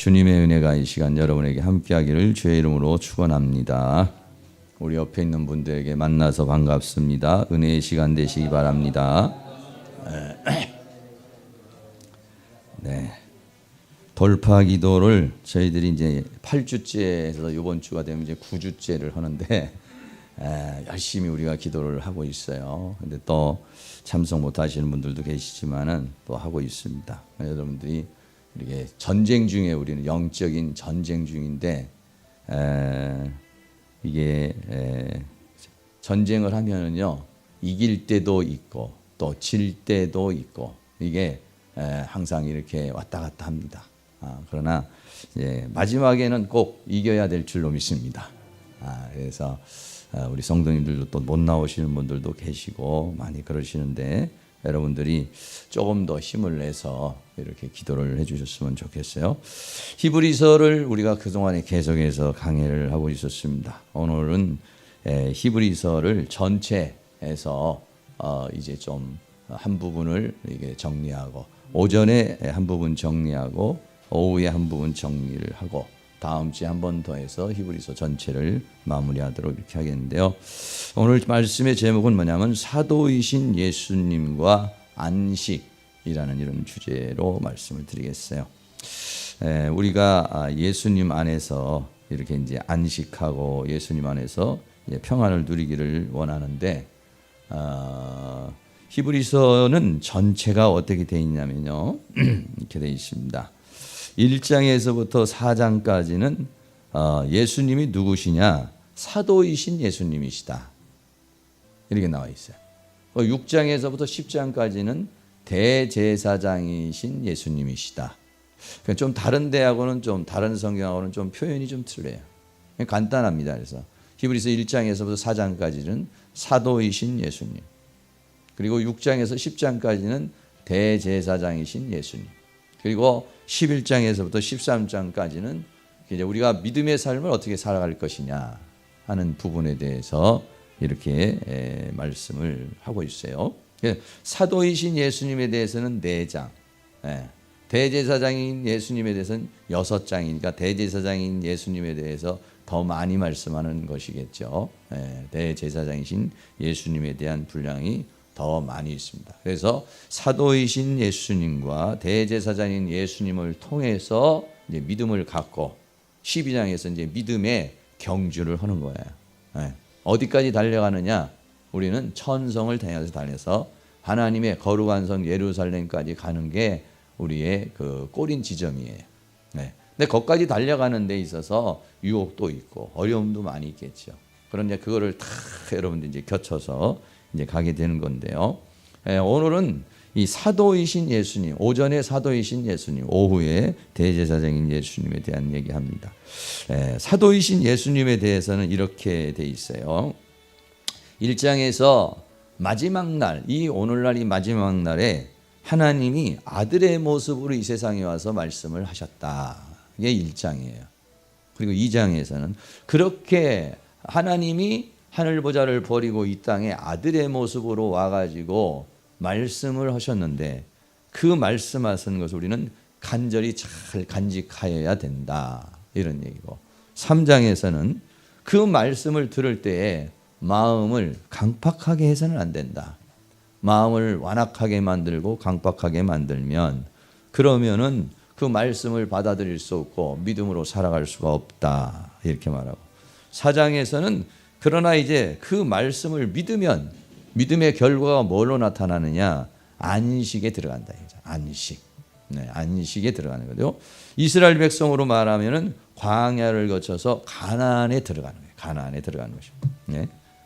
주님의 은혜가 이 시간 여러분에게 함께하기를 주의 이름으로 축원합니다. 우리 옆에 있는 분들에게 만나서 반갑습니다. 은혜의 시간 되시기 바랍니다. 네, 돌파 기도를 저희들이 이제 8주째에서 이번 주가 되면 이제 9주째를 하는데 열심히 우리가 기도를 하고 있어요. 근데 또 참석 못 하시는 분들도 계시지만은 또 하고 있습니다. 여러분들이 이렇게 전쟁 중에 우리는 영적인 전쟁 중인데 이게 전쟁을 하면은요 이길 때도 있고 또 질 때도 있고 이게 항상 이렇게 왔다 갔다 합니다. 그러나 마지막에는 꼭 이겨야 될 줄로 믿습니다. 그래서 우리 성도님들도 또 못 나오시는 분들도 계시고 많이 그러시는데 여러분들이 조금 더 힘을 내서 이렇게 기도를 해주셨으면 좋겠어요. 히브리서를 우리가 그동안에 계속해서 강의를 하고 있었습니다. 오늘은 히브리서를 전체에서 이제 좀 한 부분을 이게 정리하고 오전에 한 부분 정리하고 오후에 한 부분 정리를 하고 다음 주에 한 번 더 해서 히브리서 전체를 마무리하도록 이렇게 하겠는데요. 오늘 말씀의 제목은 뭐냐면 사도이신 예수님과 안식이라는 이런 주제로 말씀을 드리겠어요. 우리가 예수님 안에서 이렇게 이제 안식하고 예수님 안에서 평안을 누리기를 원하는데 히브리서는 전체가 어떻게 되어 있냐면요. 이렇게 되어 있습니다. 1장에서부터 4장까지는 예수님이 누구시냐? 사도이신 예수님이시다. 이렇게 나와 있어요. 6장에서부터 10장까지는 대제사장이신 예수님이시다. 좀 다른 데하고는 좀 다른 성경하고는 좀 표현이 좀 틀려요. 간단합니다. 그래서 히브리서 1장에서부터 4장까지는 사도이신 예수님. 그리고 6장에서 10장까지는 대제사장이신 예수님. 그리고 11장에서부터 13장까지는 이제 우리가 믿음의 삶을 어떻게 살아갈 것이냐 하는 부분에 대해서 이렇게 말씀을 하고 있어요. 사도이신 예수님에 대해서는 4장, 대제사장인 예수님에 대해서는 6장이니까 대제사장인 예수님에 대해서 더 많이 말씀하는 것이겠죠. 대제사장이신 예수님에 대한 분량이 더 많이 있습니다. 그래서 사도이신 예수님과 대제사장인 예수님을 통해서 이제 믿음을 갖고 12장에서 이제 믿음의 경주를 하는 거예요. 어디까지 달려가느냐? 우리는 천성을 향해서 달려서 하나님의 거룩한 성 예루살렘까지 가는 게 우리의 그 꼬린 지점이에요. 근데 거기까지 달려가는 데 있어서 유혹도 있고 어려움도 많이 있겠죠. 그런데 그거를 다 여러분들 이제 겨쳐서 이제 가게 되는 건데요. 오늘은 이 사도이신 예수님, 오전에 사도이신 예수님, 오후에 대제사장인 예수님에 대한 얘기합니다. 사도이신 예수님에 대해서는 이렇게 돼 있어요. 1장에서 마지막 날, 이 오늘날이 마지막 날에 하나님이 아들의 모습으로 이 세상에 와서 말씀을 하셨다. 이게 1장이에요. 그리고 2장에서는 그렇게 하나님이 하늘보좌를 버리고 이 땅에 아들의 모습으로 와가지고 말씀을 하셨는데 그 말씀하신 것을 우리는 간절히 잘 간직하여야 된다. 이런 얘기고 3장에서는 그 말씀을 들을 때에 마음을 강팍하게 해서는 안 된다. 마음을 완악하게 만들고 강팍하게 만들면 그러면은 그 말씀을 받아들일 수 없고 믿음으로 살아갈 수가 없다. 이렇게 말하고 4장에서는 그러나 이제 그 말씀을 믿으면 믿음의 결과가 뭘로 나타나느냐? 안식에 들어간다. 안식. 안식에 들어가는 거죠. 이스라엘 백성으로 말하면은 광야를 거쳐서 가나안에 들어가는 거예요. 가나안에 들어가는 것입니다.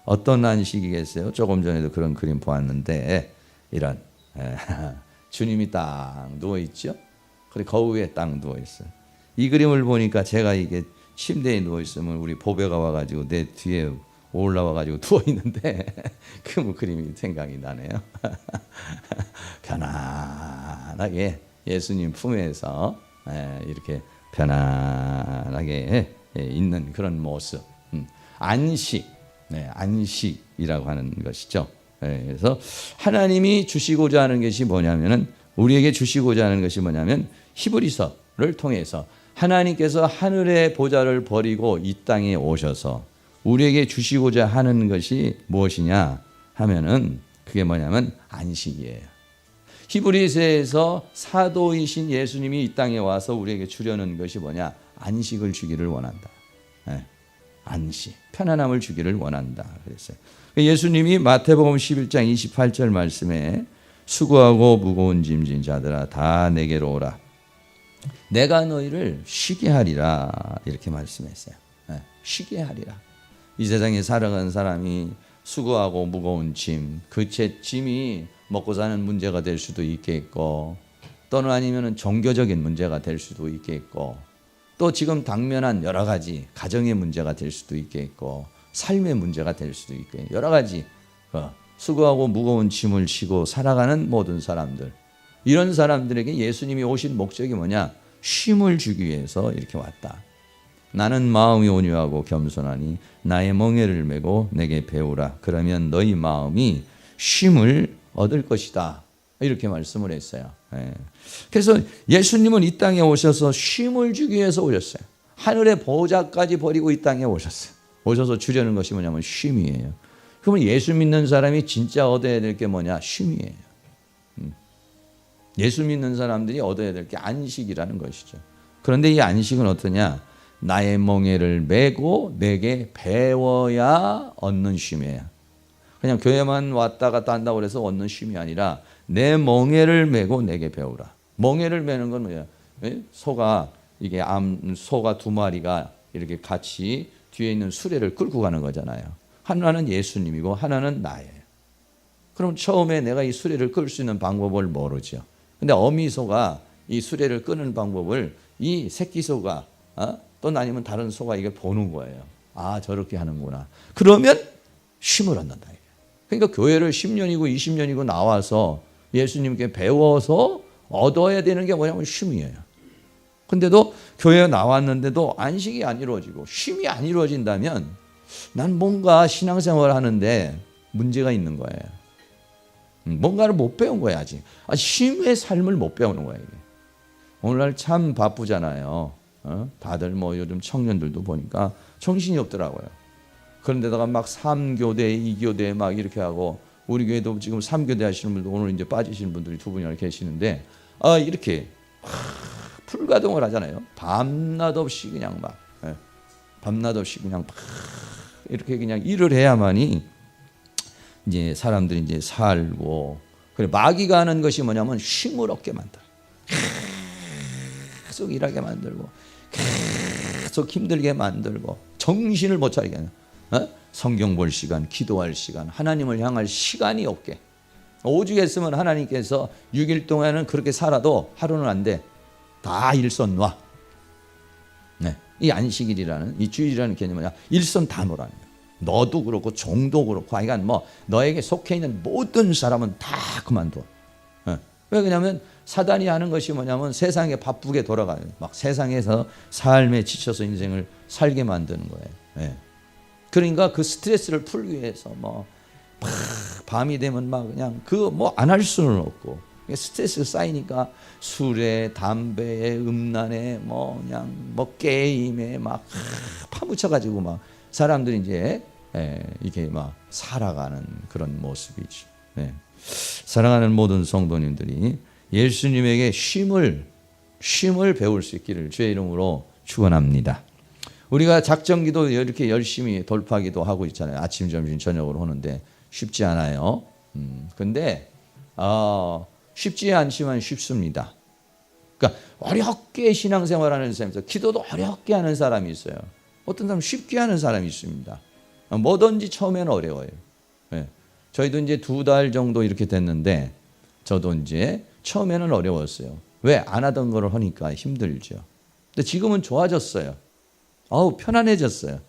어떤 안식이겠어요? 조금 전에도 그런 그림 보았는데 이런 주님이 딱 누워 있죠. 그리고 거위에 딱 누워 있어요. 이 그림을 보니까 제가 이게 침대에 누워 있으면 우리 보배가 와가지고 내 뒤에 올라와가지고 누워 있는데 그 그림이 생각이 나네요. 편안하게 예수님 품에서 이렇게 편안하게 있는 그런 모습, 안식, 안식이라고 하는 것이죠. 그래서 하나님이 주시고자 하는 것이 뭐냐면은 우리에게 주시고자 하는 것이 뭐냐면 히브리서를 통해서 하나님께서 하늘의 보좌를 버리고 이 땅에 오셔서 우리에게 주시고자 하는 것이 무엇이냐 하면은 그게 뭐냐면 안식이에요. 히브리서에서 사도이신 예수님이 이 땅에 와서 우리에게 주려는 것이 뭐냐? 안식을 주기를 원한다. 네. 안식, 편안함을 주기를 원한다 그랬어요. 예수님이 마태복음 11장 28절 말씀에 수고하고 무거운 짐진 자들아 다 내게로 오라. 내가 너희를 쉬게 하리라 이렇게 말씀했어요. 네. 쉬게 하리라. 이 세상에 살아가는 사람이 수고하고 무거운 짐, 그 짐이 먹고 사는 문제가 될 수도 있겠고 또는 아니면 종교적인 문제가 될 수도 있겠고 또 지금 당면한 여러 가지 가정의 문제가 될 수도 있겠고 삶의 문제가 될 수도 있겠고 여러 가지 수고하고 무거운 짐을 지고 살아가는 모든 사람들, 이런 사람들에게 예수님이 오신 목적이 뭐냐? 쉼을 주기 위해서 이렇게 왔다. 나는 마음이 온유하고 겸손하니 나의 멍에를 메고 내게 배우라. 그러면 너희 마음이 쉼을 얻을 것이다. 이렇게 말씀을 했어요. 그래서 예수님은 이 땅에 오셔서 쉼을 주기 위해서 오셨어요. 하늘의 보좌까지 버리고 이 땅에 오셨어요. 오셔서 주려는 것이 뭐냐면 쉼이에요. 그러면 예수 믿는 사람이 진짜 얻어야 될 게 뭐냐? 쉼이에요. 예수 믿는 사람들이 얻어야 될 게 안식이라는 것이죠. 그런데 이 안식은 어떠냐? 나의 멍에를 메고 내게 배워야 얻는 쉼이에요. 그냥 교회만 왔다 갔다 한다고 해서 얻는 쉼이 아니라 내 멍에를 메고 내게 배우라. 멍에를 메는 건 뭐야? 소가 소가 두 마리가 이렇게 같이 뒤에 있는 수레를 끌고 가는 거잖아요. 하나는 예수님이고 하나는 나예요. 그럼 처음에 내가 이 수레를 끌 수 있는 방법을 모르죠. 근데 어미소가 이 수레를 끄는 방법을 이 새끼 소가 또 아니면 다른 소가 이걸 보는 거예요. 아, 저렇게 하는구나. 그러면 쉼을 얻는다. 그러니까 교회를 10년이고 20년이고 나와서 예수님께 배워서 얻어야 되는 게 뭐냐면 쉼이에요. 근데도 교회에 나왔는데도 안식이 안 이루어지고 쉼이 안 이루어진다면 난 뭔가 신앙생활을 하는데 문제가 있는 거예요. 뭔가를 못 배운 거야 아직. 쉼의 삶을 못 배우는 거야 이게. 오늘날 참 바쁘잖아요. 다들 뭐 요즘 청년들도 보니까 정신이 없더라고요. 그런데다가 막 3교대, 2교대 막 이렇게 하고 우리 교회도 지금 3교대 하시는 분들 오늘 이제 빠지시는 분들이 두 분이나 계시는데 이렇게 불가동을 하잖아요. 밤낮 없이 그냥 막 밤낮 없이 그냥 막 이렇게 그냥 일을 해야만이 이제 사람들이 이제 살고 그래 마귀가 하는 것이 뭐냐면 쉼을 얻게 만들어. 계속 일하게 만들고 계속 힘들게 만들고 정신을 못 차리게 하는. 성경 볼 시간, 기도할 시간, 하나님을 향할 시간이 없게. 오죽 했으면 하나님께서 6일 동안은 그렇게 살아도 하루는 안 돼. 다 일선 놔. 이 안식일이라는 이 주일이라는 개념은 일선 다 놓으라는 거야. 너도 그렇고 종도 그렇고 하여간 뭐 너에게 속해 있는 모든 사람은 다 그만둬. 왜 그러냐면 사단이 하는 것이 뭐냐면 세상에 바쁘게 돌아가요. 막 세상에서 삶에 지쳐서 인생을 살게 만드는 거예요. 그러니까 그 스트레스를 풀기 위해서 뭐 밤이 되면 막 그냥 뭐 안 할 수는 없고 스트레스가 쌓이니까 술에 담배에 음란에 뭐 그냥 뭐 게임에 막 파묻혀가지고 막 사람들이 이제 이게 막 살아가는 그런 모습이죠. 사랑하는 모든 성도님들이 예수님에게 쉼을 배울 수 있기를 주의 이름으로 축원합니다. 우리가 작정기도 이렇게 열심히 돌파기도 하고 있잖아요. 아침, 점심, 저녁으로 하는데 쉽지 않아요. 근데 쉽지 않지만 쉽습니다. 그러니까 어렵게 신앙생활하는 사람이 있어요. 기도도 어렵게 하는 사람이 있어요. 어떤 사람은 쉽게 하는 사람이 있습니다. 뭐든지 처음에는 어려워요. 저희도 이제 2달 정도 이렇게 됐는데 저도 이제 처음에는 어려웠어요. 왜? 안 하던 거를 하니까 힘들죠. 근데 지금은 좋아졌어요. 편안해졌어요.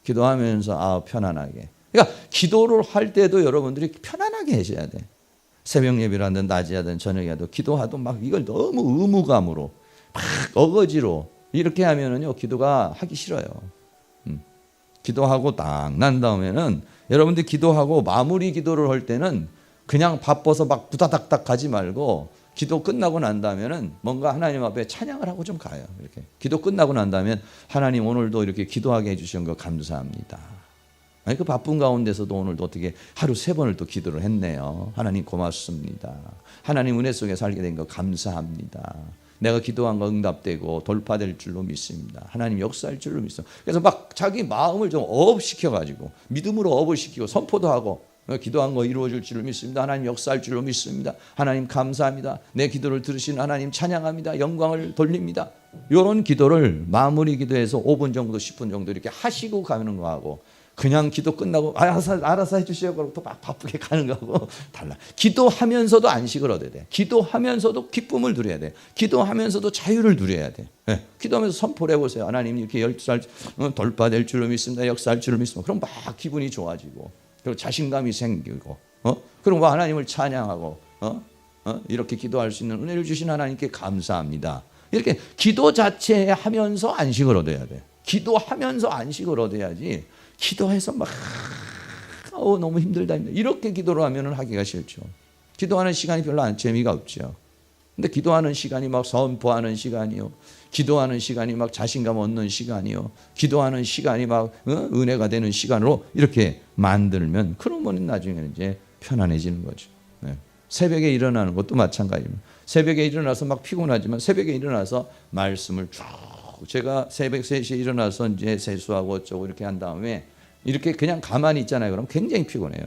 기도하면서 편안하게. 그러니까 기도를 할 때도 여러분들이 편안하게 하셔야 돼. 새벽 예배를 하든 낮에 하든 저녁에 하든 기도하도 막 이걸 너무 의무감으로 막 어거지로 이렇게 하면은요 기도가 하기 싫어요. 기도하고 딱 난 다음에는 여러분들 기도하고 마무리 기도를 할 때는 그냥 바빠서 막 부다닥닥 가지 말고 기도 끝나고 난 다음에는 뭔가 하나님 앞에 찬양을 하고 좀 가요. 이렇게 기도 끝나고 난 다음에 하나님 오늘도 이렇게 기도하게 해주신 거 감사합니다. 아니, 그 바쁜 가운데서도 오늘도 어떻게 하루 3번을 또 기도를 했네요. 하나님 고맙습니다. 하나님 은혜 속에 살게 된 거 감사합니다. 내가 기도한 거 응답되고 돌파될 줄로 믿습니다. 하나님 역사할 줄로 믿습니다. 그래서 막 자기 마음을 좀 업시켜가지고 믿음으로 업을 시키고 선포도 하고 기도한 거 이루어질 줄로 믿습니다. 하나님 역사할 줄로 믿습니다. 하나님 감사합니다. 내 기도를 들으신 하나님 찬양합니다. 영광을 돌립니다. 이런 기도를 마무리 기도해서 5분 정도 10분 정도 이렇게 하시고 가는 거하고 그냥 기도 끝나고 알아서 해주시오 그러고 또 막 바쁘게 가는 거하고 달라. 기도하면서도 안식을 얻어야 돼. 기도하면서도 기쁨을 누려야 돼. 기도하면서도 자유를 누려야 돼. 네. 기도하면서 선포를 해보세요. 하나님 이렇게 12살 돌파될 줄로 믿습니다. 역사할 줄로 믿습니다. 그럼 막 기분이 좋아지고 그리고 자신감이 생기고 그리고 하나님을 찬양하고 이렇게 기도할 수 있는 은혜를 주신 하나님께 감사합니다. 이렇게 기도 자체에 하면서 안식을 얻어야 돼. 기도하면서 안식을 얻어야지 기도해서 막 너무 힘들다 이렇게 기도를 하면 하기가 싫죠. 기도하는 시간이 별로 재미가 없죠. 근데 기도하는 시간이 막 선포하는 시간이요, 기도하는 시간이 막 자신감 얻는 시간이요, 기도하는 시간이 막 은혜가 되는 시간으로 이렇게 만들면 그러면 나중에는 이제 편안해지는 거죠. 네. 새벽에 일어나는 것도 마찬가지입니다. 새벽에 일어나서 막 피곤하지만 새벽에 일어나서 말씀을 쭉 제가 새벽 3시에 일어나서 이제 세수하고 어쩌고 이렇게 한 다음에 이렇게 그냥 가만히 있잖아요. 그럼 굉장히 피곤해요.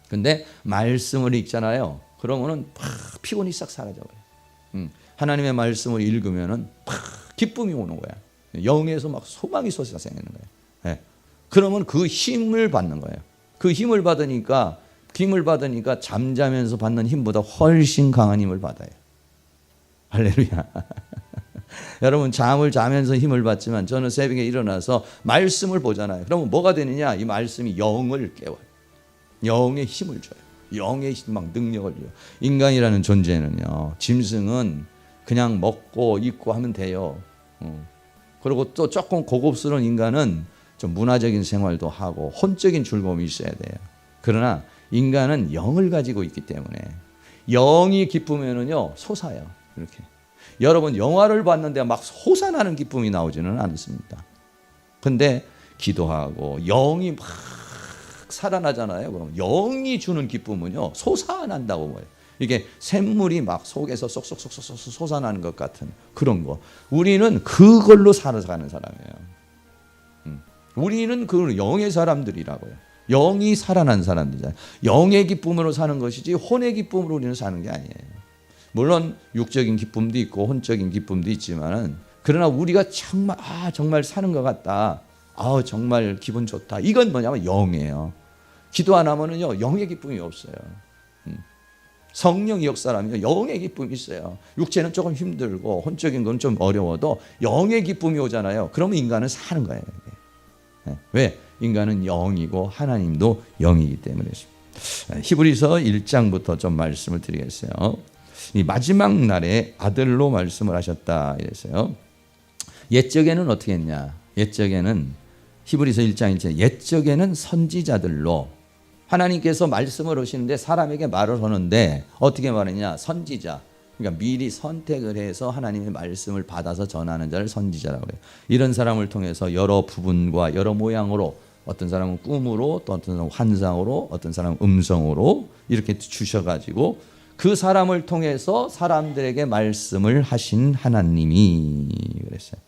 근데 말씀을 읽잖아요. 그러면은 팍 피곤이 싹 사라져버려요. 하나님의 말씀을 읽으면은 팍 기쁨이 오는 거야. 영에서 막 소망이 솟아생기는 거예요. 네. 그러면 그 힘을 받는 거예요. 그 힘을 받으니까 잠자면서 받는 힘보다 훨씬 강한 힘을 받아요. 할렐루야. 여러분 잠을 자면서 힘을 받지만 저는 새벽에 일어나서 말씀을 보잖아요. 그러면 뭐가 되느냐? 이 말씀이 영을 깨워요. 영의 힘을 줘요. 영의 막 능력을 줘요. 인간이라는 존재는요, 짐승은 그냥 먹고 입고 하면 돼요. 그리고 또 조금 고급스러운 인간은 좀 문화적인 생활도 하고 혼적인 즐거움이 있어야 돼요. 그러나 인간은 영을 가지고 있기 때문에 영이 기쁘면은요 솟아요. 이렇게. 여러분 영화를 봤는데 막 솟아나는 기쁨이 나오지는 않습니다. 근데 기도하고 영이 막 살아나잖아요. 그럼 영이 주는 기쁨은요 솟아난다고 뭐예요. 이게 샘물이 막 속에서 쏙쏙쏙쏙 솟아나는 것 같은 그런 거. 우리는 그걸로 살아가는 사람이에요. 우리는 그 영의 사람들이라고요. 영이 살아난 사람들이잖아요. 영의 기쁨으로 사는 것이지 혼의 기쁨으로 우리는 사는 게 아니에요. 물론 육적인 기쁨도 있고 혼적인 기쁨도 있지만은 그러나 우리가 정말 사는 것 같다. 정말 기분 좋다. 이건 뭐냐면 영이에요. 기도 안 하면은요 영의 기쁨이 없어요. 성령이 역사라면 영의 기쁨이 있어요. 육체는 조금 힘들고 혼적인 건 좀 어려워도 영의 기쁨이 오잖아요. 그러면 인간은 사는 거예요. 왜? 인간은 영이고 하나님도 영이기 때문에. 히브리서 1장부터 좀 말씀을 드리겠어요. 이 마지막 날에 아들로 말씀을 하셨다 이랬어요. 옛적에는 어떻게 했냐? 옛적에는 히브리서 1장 1절 옛적에는 선지자들로 하나님께서 말씀을 하시는데 사람에게 말을 하는데 어떻게 말했냐? 선지자. 그러니까 미리 선택을 해서 하나님의 말씀을 받아서 전하는 자를 선지자라고 해요. 이런 사람을 통해서 여러 부분과 여러 모양으로 어떤 사람은 꿈으로 또 어떤 사람은 환상으로 어떤 사람은 음성으로 이렇게 주셔가지고 그 사람을 통해서 사람들에게 말씀을 하신 하나님이 그랬어요.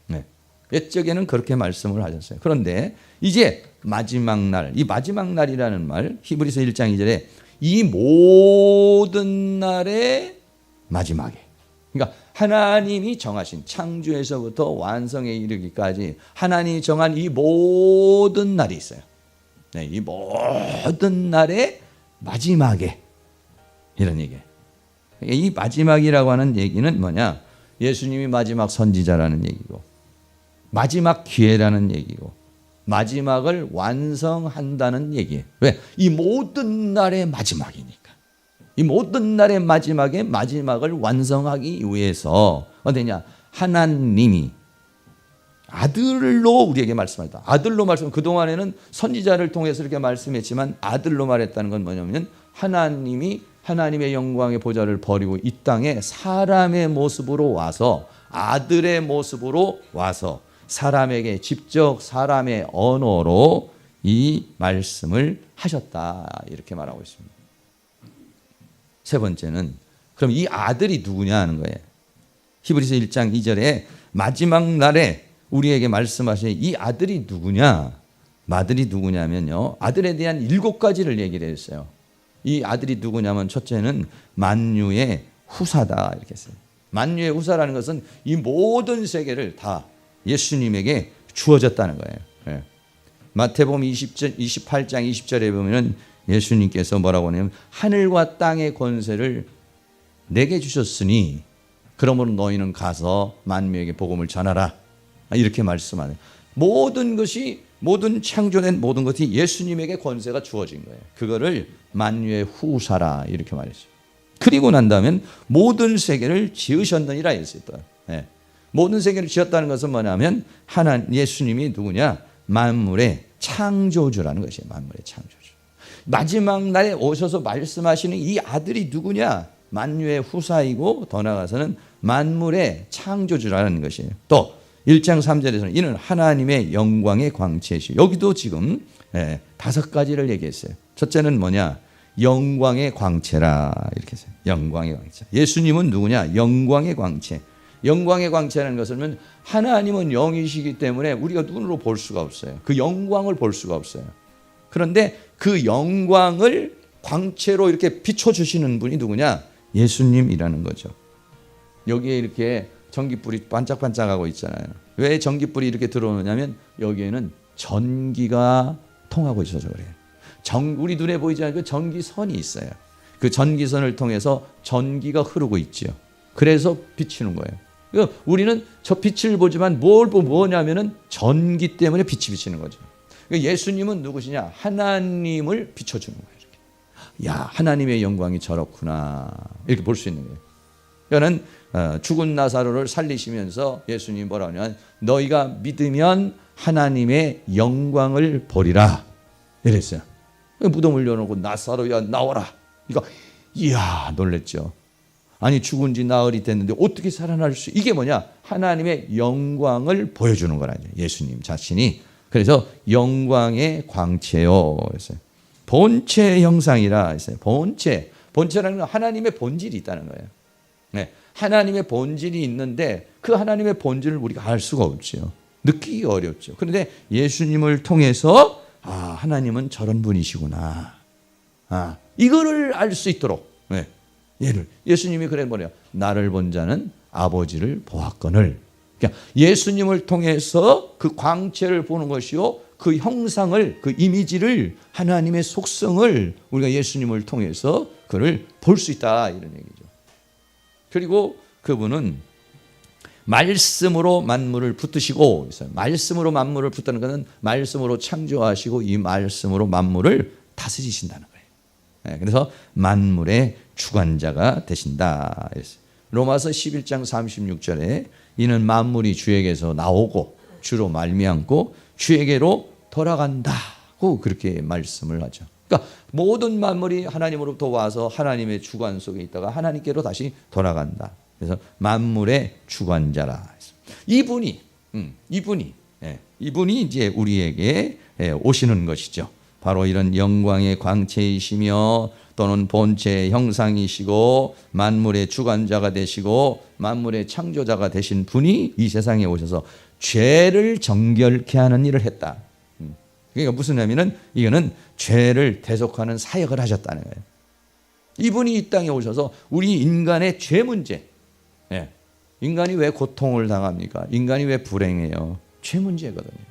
네. 옛적에는 그렇게 말씀을 하셨어요. 그런데 이제 마지막 날, 이 마지막 날이라는 말 히브리서 1장 2절에 이 모든 날의 마지막에, 그러니까 하나님이 정하신 창조에서부터 완성에 이르기까지 하나님이 정한 이 모든 날이 있어요. 네, 이 모든 날의 마지막에 이런 얘기예요. 이 마지막이라고 하는 얘기는 뭐냐? 예수님이 마지막 선지자라는 얘기고 마지막 기회라는 얘기고 마지막을 완성한다는 얘기예요. 왜? 이 모든 날의 마지막이니까. 이 모든 날의 마지막에 마지막을 완성하기 위해서 어디냐? 하나님이 아들로 우리에게 말씀하셨다. 아들로 말씀. 그동안에는 선지자를 통해서 이렇게 말씀했지만 아들로 말했다는 건 뭐냐면 하나님이 하나님의 영광의 보좌를 버리고 이 땅에 사람의 모습으로 와서, 아들의 모습으로 와서 사람에게 직접 사람의 언어로 이 말씀을 하셨다, 이렇게 말하고 있습니다. 세 번째는 그럼 이 아들이 누구냐 하는 거예요. 히브리서 1장 2절에 마지막 날에 우리에게 말씀하신 이 아들이 누구냐? 아들이 누구냐면요, 아들에 대한 7가지를 얘기를 했어요. 이 아들이 누구냐면 첫째는 만유의 후사다, 이렇게 했어요. 만유의 후사라는 것은 이 모든 세계를 다 예수님에게 주어졌다는 거예요. 예. 마태복음 28장 20절에 보면 예수님께서 뭐라고 하냐면 하늘과 땅의 권세를 내게 주셨으니 그러므로 너희는 가서 만민에게 복음을 전하라, 이렇게 말씀하네요. 모든 창조된 모든 것이 예수님에게 권세가 주어진 거예요. 그거를 만유의 후사라, 이렇게 말했어요. 그리고 난 다음엔 모든 세계를 지으셨느니라 했어요. 네. 모든 세계를 지었다는 것은 뭐냐면 예수님이 누구냐? 만물의 창조주라는 것이에요. 만물의 창조주. 마지막 날에 오셔서 말씀하시는 이 아들이 누구냐? 만유의 후사이고 더 나아가서는 만물의 창조주라는 것이에요. 또 1장 3절에서는 이는 하나님의 영광의 광채이시오. 여기도 지금 5가지를 얘기했어요. 첫째는 뭐냐? 영광의 광채라, 이렇게 했어요. 영광의 광채. 예수님은 누구냐? 영광의 광채. 영광의 광채라는 것은 하나님은 영이시기 때문에 우리가 눈으로 볼 수가 없어요. 그 영광을 볼 수가 없어요. 그런데 그 영광을 광채로 이렇게 비춰주시는 분이 누구냐? 예수님이라는 거죠. 여기에 이렇게 전기불이 반짝반짝하고 있잖아요. 왜 전기불이 이렇게 들어오느냐면 여기에는 전기가 통하고 있어서 그래요. 우리 눈에 보이지 않는 그 전기선이 있어요. 그 전기선을 통해서 전기가 흐르고 있죠. 그래서 비치는 거예요. 우리는 저 빛을 보지만 뭐냐면은 전기 때문에 빛이 비치는 거죠. 예수님은 누구시냐? 하나님을 비춰주는 거예요. 이렇게. 야, 하나님의 영광이 저렇구나, 이렇게 볼 수 있는 거예요. 그러니까 죽은 나사로를 살리시면서 예수님이 뭐라고 하냐면 너희가 믿으면 하나님의 영광을 보리라, 이랬어요. 무덤을 열어놓고 나사로야 나와라. 이야, 놀랬죠. 아니, 죽은 지 나흘이 됐는데 어떻게 살아날 수? 이게 뭐냐? 하나님의 영광을 보여주는 거라죠. 예수님 자신이. 그래서 영광의 광채요, 그랬어요. 본체 형상이라 했어요. 본체라는 건 하나님의 본질이 있다는 거예요. 네, 하나님의 본질이 있는데 그 하나님의 본질을 우리가 알 수가 없죠. 느끼기 어렵죠. 그런데 예수님을 통해서 하나님은 저런 분이시구나, 이거를 알 수 있도록, 예수님이 그래 뭐래요? 나를 본 자는 아버지를 보았거늘. 그러니까 예수님을 통해서 그 광채를 보는 것이요, 그 형상을, 그 이미지를, 하나님의 속성을 우리가 예수님을 통해서 그를 볼 수 있다, 이런 얘기죠. 그리고 그분은 말씀으로 만물을 붙드시고 있어요. 말씀으로 만물을 붙드는 것은 말씀으로 창조하시고 이 말씀으로 만물을 다스리신다는 거예요. 그래서 만물의 주관자가 되신다. 로마서 11장 36절에 이는 만물이 주에게서 나오고 주로 말미암고 주에게로 돌아간다고 그렇게 말씀을 하죠. 그러니까 모든 만물이 하나님으로부터 와서 하나님의 주관 속에 있다가 하나님께로 다시 돌아간다. 그래서 만물의 주관자라. 이분이 이제 우리에게 오시는 것이죠. 바로 이런 영광의 광채이시며 또는 본체의 형상이시고 만물의 주관자가 되시고 만물의 창조자가 되신 분이 이 세상에 오셔서 죄를 정결케 하는 일을 했다. 그러니까 무슨 의미는 이거는 죄를 대속하는 사역을 하셨다는 거예요. 이분이 이 땅에 오셔서 우리 인간의 죄 문제, 인간이 왜 고통을 당합니까? 인간이 왜 불행해요? 죄 문제거든요.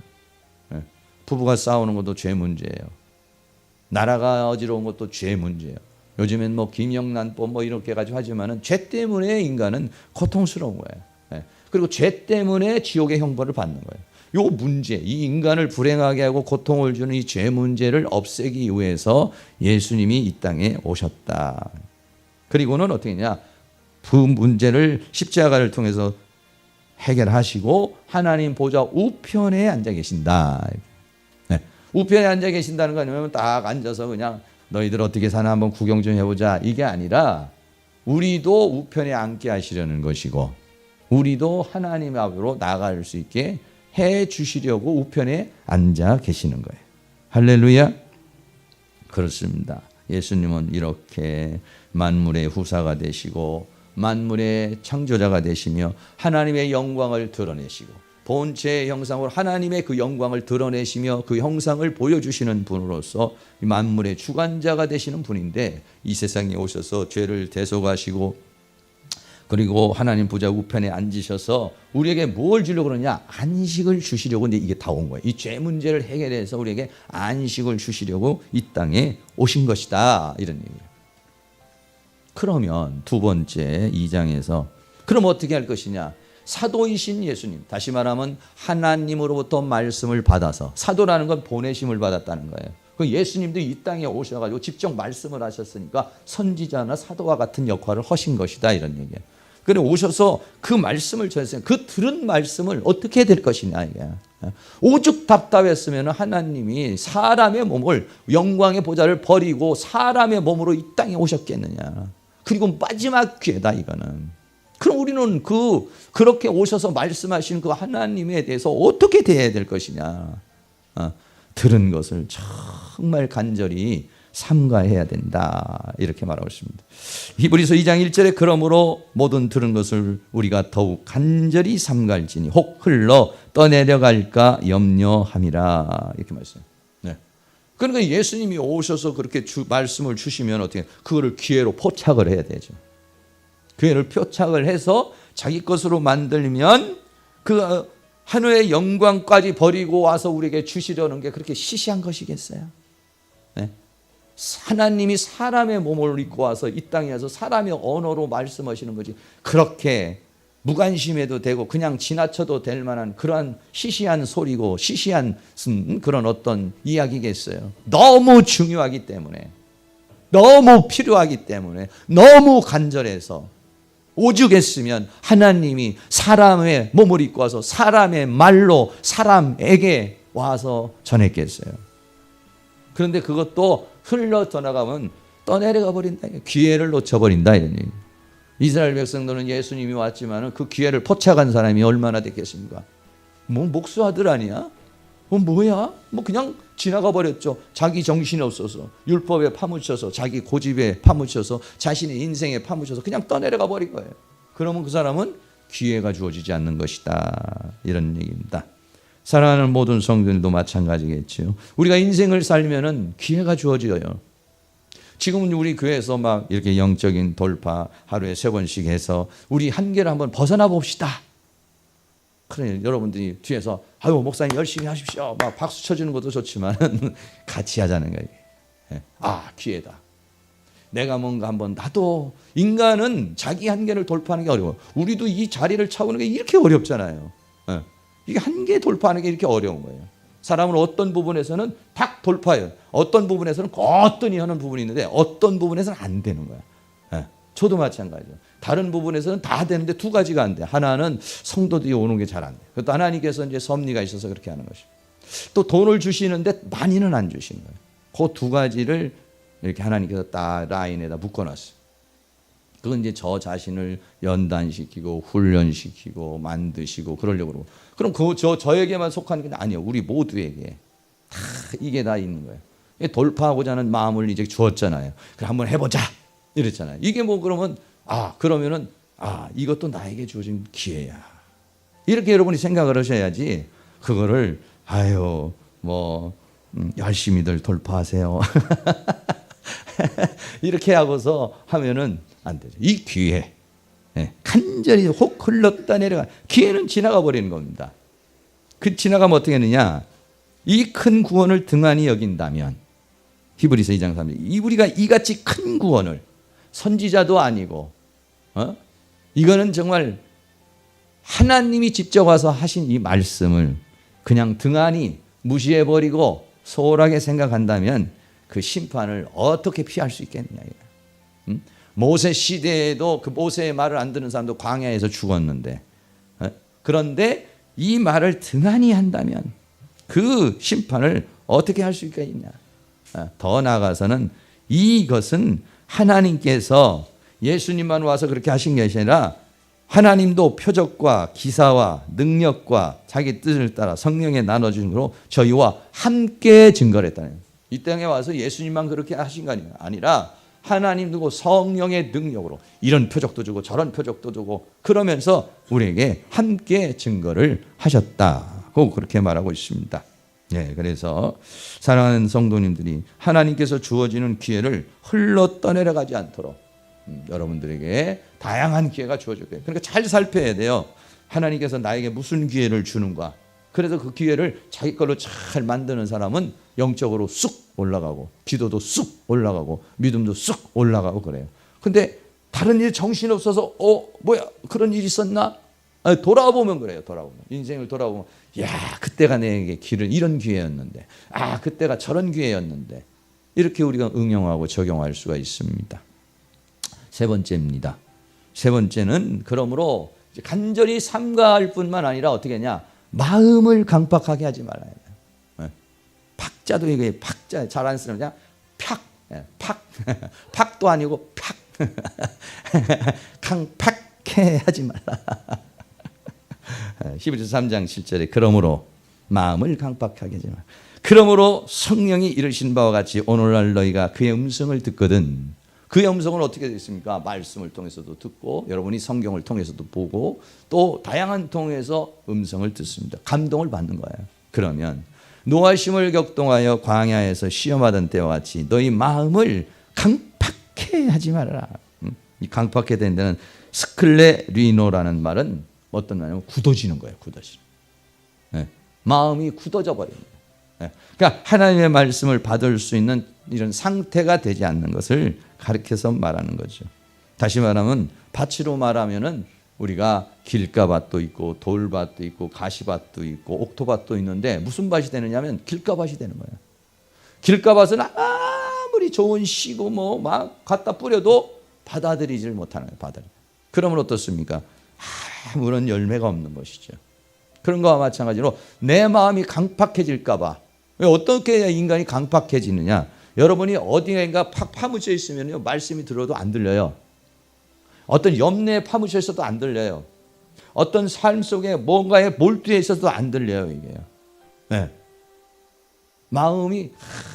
부부가 싸우는 것도 죄 문제예요. 나라가 어지러운 것도 죄 문제예요. 요즘엔 뭐 김영란법 뭐 이렇게 가지고 하지만은 죄 때문에 인간은 고통스러운 거예요. 그리고 죄 때문에 지옥의 형벌을 받는 거예요. 요 문제, 이 인간을 불행하게 하고 고통을 주는 이 죄 문제를 없애기 위해서 예수님이 이 땅에 오셨다. 그리고는 어떻게 했냐? 그 문제를 십자가를 통해서 해결하시고 하나님 보좌 우편에 앉아 계신다. 우편에 앉아 계신다는 거 아니면 딱 앉아서 그냥 너희들 어떻게 사나 한번 구경 좀 해보자. 이게 아니라 우리도 우편에 앉게 하시려는 것이고 우리도 하나님 앞으로 나아갈 수 있게 해 주시려고 우편에 앉아 계시는 거예요. 할렐루야. 그렇습니다. 예수님은 이렇게 만물의 후사가 되시고 만물의 창조자가 되시며 하나님의 영광을 드러내시고 본체의 형상으로 하나님의 그 영광을 드러내시며 그 형상을 보여주시는 분으로서 만물의 주관자가 되시는 분인데 이 세상에 오셔서 죄를 대속하시고 그리고 하나님 보좌 우편에 앉으셔서 우리에게 뭘 주려고 그러냐? 안식을 주시려고 이제 이게 다 온 거예요. 이 죄 문제를 해결해서 우리에게 안식을 주시려고 이 땅에 오신 것이다. 이런 얘기예요. 그러면 두 번째 2장에서 그럼 어떻게 할 것이냐? 사도이신 예수님, 다시 말하면 하나님으로부터 말씀을 받아서 사도라는 건 보내심을 받았다는 거예요. 그 예수님도 이 땅에 오셔가지고 직접 말씀을 하셨으니까 선지자나 사도와 같은 역할을 하신 것이다 이런 얘기예요. 그래 오셔서 그 말씀을 전했어요. 그 들은 말씀을 어떻게 될 것이냐 이게. 오죽 답답했으면 하나님이 사람의 몸을 영광의 보좌를 버리고 사람의 몸으로 이 땅에 오셨겠느냐. 그리고 마지막 기회다 이거는. 그럼 우리는 그렇게 오셔서 말씀하신 그 하나님에 대해서 어떻게 대해야 될 것이냐. 들은 것을 정말 간절히 삼가해야 된다. 이렇게 말하고 있습니다. 히브리서 2장 1절에 그러므로 모든 들은 것을 우리가 더욱 간절히 삼갈지니 혹 흘러 떠내려갈까 염려함이라. 이렇게 말씀해요. 네. 그러니까 예수님이 오셔서 그렇게 말씀을 주시면 어떻게 그거를 기회로 포착을 해야 되죠. 기회를 포착을 해서 자기 것으로 만들면 그 하늘의 영광까지 버리고 와서 우리에게 주시려는 게 그렇게 시시한 것이겠어요? 네? 하나님이 사람의 몸을 입고 와서 이 땅에 와서 사람의 언어로 말씀하시는 거지 그렇게 무관심해도 되고 그냥 지나쳐도 될 만한 그러한 시시한 소리고 시시한 그런 어떤 이야기겠어요. 너무 중요하기 때문에 너무 필요하기 때문에 너무 간절해서 오죽했으면 하나님이 사람의 몸을 입고 와서 사람의 말로 사람에게 와서 전했겠어요. 그런데 그것도 흘러 떠나가면 떠내려가 버린다. 기회를 놓쳐버린다. 이런 얘기. 이스라엘 백성들은 예수님이 왔지만 그 기회를 포착한 사람이 얼마나 됐겠습니까? 뭐 목수아들 아니야? 뭐야? 그냥 지나가 버렸죠. 자기 정신이 없어서 율법에 파묻혀서 자기 고집에 파묻혀서 자신의 인생에 파묻혀서 그냥 떠내려가 버린 거예요. 그러면 그 사람은 기회가 주어지지 않는 것이다. 이런 얘기입니다. 사랑하는 모든 성도들도 마찬가지겠죠. 우리가 인생을 살면은 기회가 주어져요. 지금은 우리 교회에서 막 이렇게 영적인 돌파 하루에 3번씩 해서 우리 한계를 한번 벗어나 봅시다. 그래 여러분들이 뒤에서 아유 목사님 열심히 하십시오. 막 박수 쳐주는 것도 좋지만 같이 하자는 거예요. 기회다. 내가 뭔가 한번 나도 인간은 자기 한계를 돌파하는 게 어려워. 우리도 이 자리를 차오는 게 이렇게 어렵잖아요. 이게 한계 돌파하는 게 이렇게 어려운 거예요. 사람은 어떤 부분에서는 딱 돌파해요. 어떤 부분에서는 거뜬히 하는 부분이 있는데 어떤 부분에서는 안 되는 거야. 저도 마찬가지예요. 다른 부분에서는 다 되는데 두 가지가 안 돼. 하나는 성도들이 오는 게 잘 안 돼. 그것도 하나님께서 이제 섭리가 있어서 그렇게 하는 것이고. 또 돈을 주시는데 많이는 안 주시는 거예요. 그 두 가지를 이렇게 하나님께서 딱 라인에다 묶어놨어요. 그건 이제 저 자신을 연단시키고 훈련시키고 만드시고 그러려고 그러고. 그럼 저에게만 속하는 게 아니에요. 우리 모두에게 다 이게 다 있는 거예요. 돌파하고자 하는 마음을 이제 주었잖아요. 그래 한번 해보자 이랬잖아요. 이게 그러면 그러면은 이것도 나에게 주어진 기회야. 이렇게 여러분이 생각을 하셔야지 그거를 열심히들 돌파하세요. 이렇게 하고서 하면은 안 되죠. 이 기회 간절히 혹 흘렀다 내려가 기회는 지나가 버리는 겁니다. 그 지나가면 어떻게 하느냐? 이 큰 구원을 등한히 여긴다면 히브리서 2장 3절 우리가 이같이 큰 구원을 선지자도 아니고 이거는 정말 하나님이 직접 와서 하신 이 말씀을 그냥 등한히 무시해버리고 소홀하게 생각한다면 그 심판을 어떻게 피할 수 있겠느냐. 모세 시대에도 그 모세의 말을 안 듣는 사람도 광야에서 죽었는데 그런데 이 말을 등한히 한다면 그 심판을 어떻게 할 수 있겠냐. 더 나아가서는 이것은 하나님께서 예수님만 와서 그렇게 하신 것이 아니라 하나님도 표적과 기사와 능력과 자기 뜻을 따라 성령에 나눠주신 것으로 저희와 함께 증거를 했다는 거예요. 이 땅에 와서 예수님만 그렇게 하신 거 아니라 하나님도 성령의 능력으로 이런 표적도 주고 저런 표적도 주고 그러면서 우리에게 함께 증거를 하셨다고 그렇게 말하고 있습니다. 네, 그래서 사랑하는 성도님들이 하나님께서 주어지는 기회를 흘러 떠내려가지 않도록 여러분들에게 다양한 기회가 주어질 거예요. 그러니까 잘 살펴야 돼요. 하나님께서 나에게 무슨 기회를 주는가. 그래서 그 기회를 자기 걸로 잘 만드는 사람은 영적으로 쑥 올라가고 기도도 쑥 올라가고 믿음도 쑥 올라가고 그래요. 근데 다른 일 정신없어서 뭐야 그런 일이 있었나? 돌아보면 그래요. 돌아보면 인생을 돌아보면 야 그때가 내게 길을 이런 기회였는데 그때가 저런 기회였는데 이렇게 우리가 응용하고 적용할 수가 있습니다. 세 번째입니다. 세 번째는 그러므로 간절히 삼가할 뿐만 아니라 어떻게 하냐 마음을 강팍하게 하지 말아야 돼요. 팍자도 이게 팍자 잘 안 쓰는 그냥 팍도 아니고 팍 강팍해 하지 말라. 히브리서 3장 7절에 그러므로 마음을 강팍하게 하지 말라. 그러므로 성령이 이르신 바와 같이 오늘날 너희가 그의 음성을 듣거든. 그의 음성은 어떻게 됐습니까? 말씀을 통해서도 듣고 여러분이 성경을 통해서도 보고 또 다양한 통해서 음성을 듣습니다. 감동을 받는 거예요. 그러면 노하심을 격동하여 광야에서 시험하던 때와 같이 너희 마음을 강팍해 하지 말아라. 이 강팍해 된 데는 스클레리노라는 말은 어떤 말이냐면 굳어지는 거예요. 굳어지는. 네. 마음이 굳어져 버립니다. 네. 그러니까 하나님의 말씀을 받을 수 있는 이런 상태가 되지 않는 것을 가르쳐서 말하는 거죠. 다시 말하면 밭으로 말하면은 우리가 길가밭도 있고 돌밭도 있고 가시밭도 있고 옥토밭도 있는데 무슨 밭이 되느냐면 길가밭이 되는 거예요. 길가밭은 아무리 좋은 씨고 뭐 막 갖다 뿌려도 받아들이질 못하는 거예요. 그러면 어떻습니까? 아무런 열매가 없는 것이죠. 그런 거와 마찬가지로 내 마음이 강팍해질까 봐. 왜 어떻게 인간이 강팍해지느냐? 여러분이 어디인가 팍 파묻혀 있으면요 말씀이 들어도 안 들려요. 어떤 염려에 파묻혀 있어도 안 들려요. 어떤 삶 속에 뭔가에 몰두해 있어도 안 들려요 이게요. 네. 마음이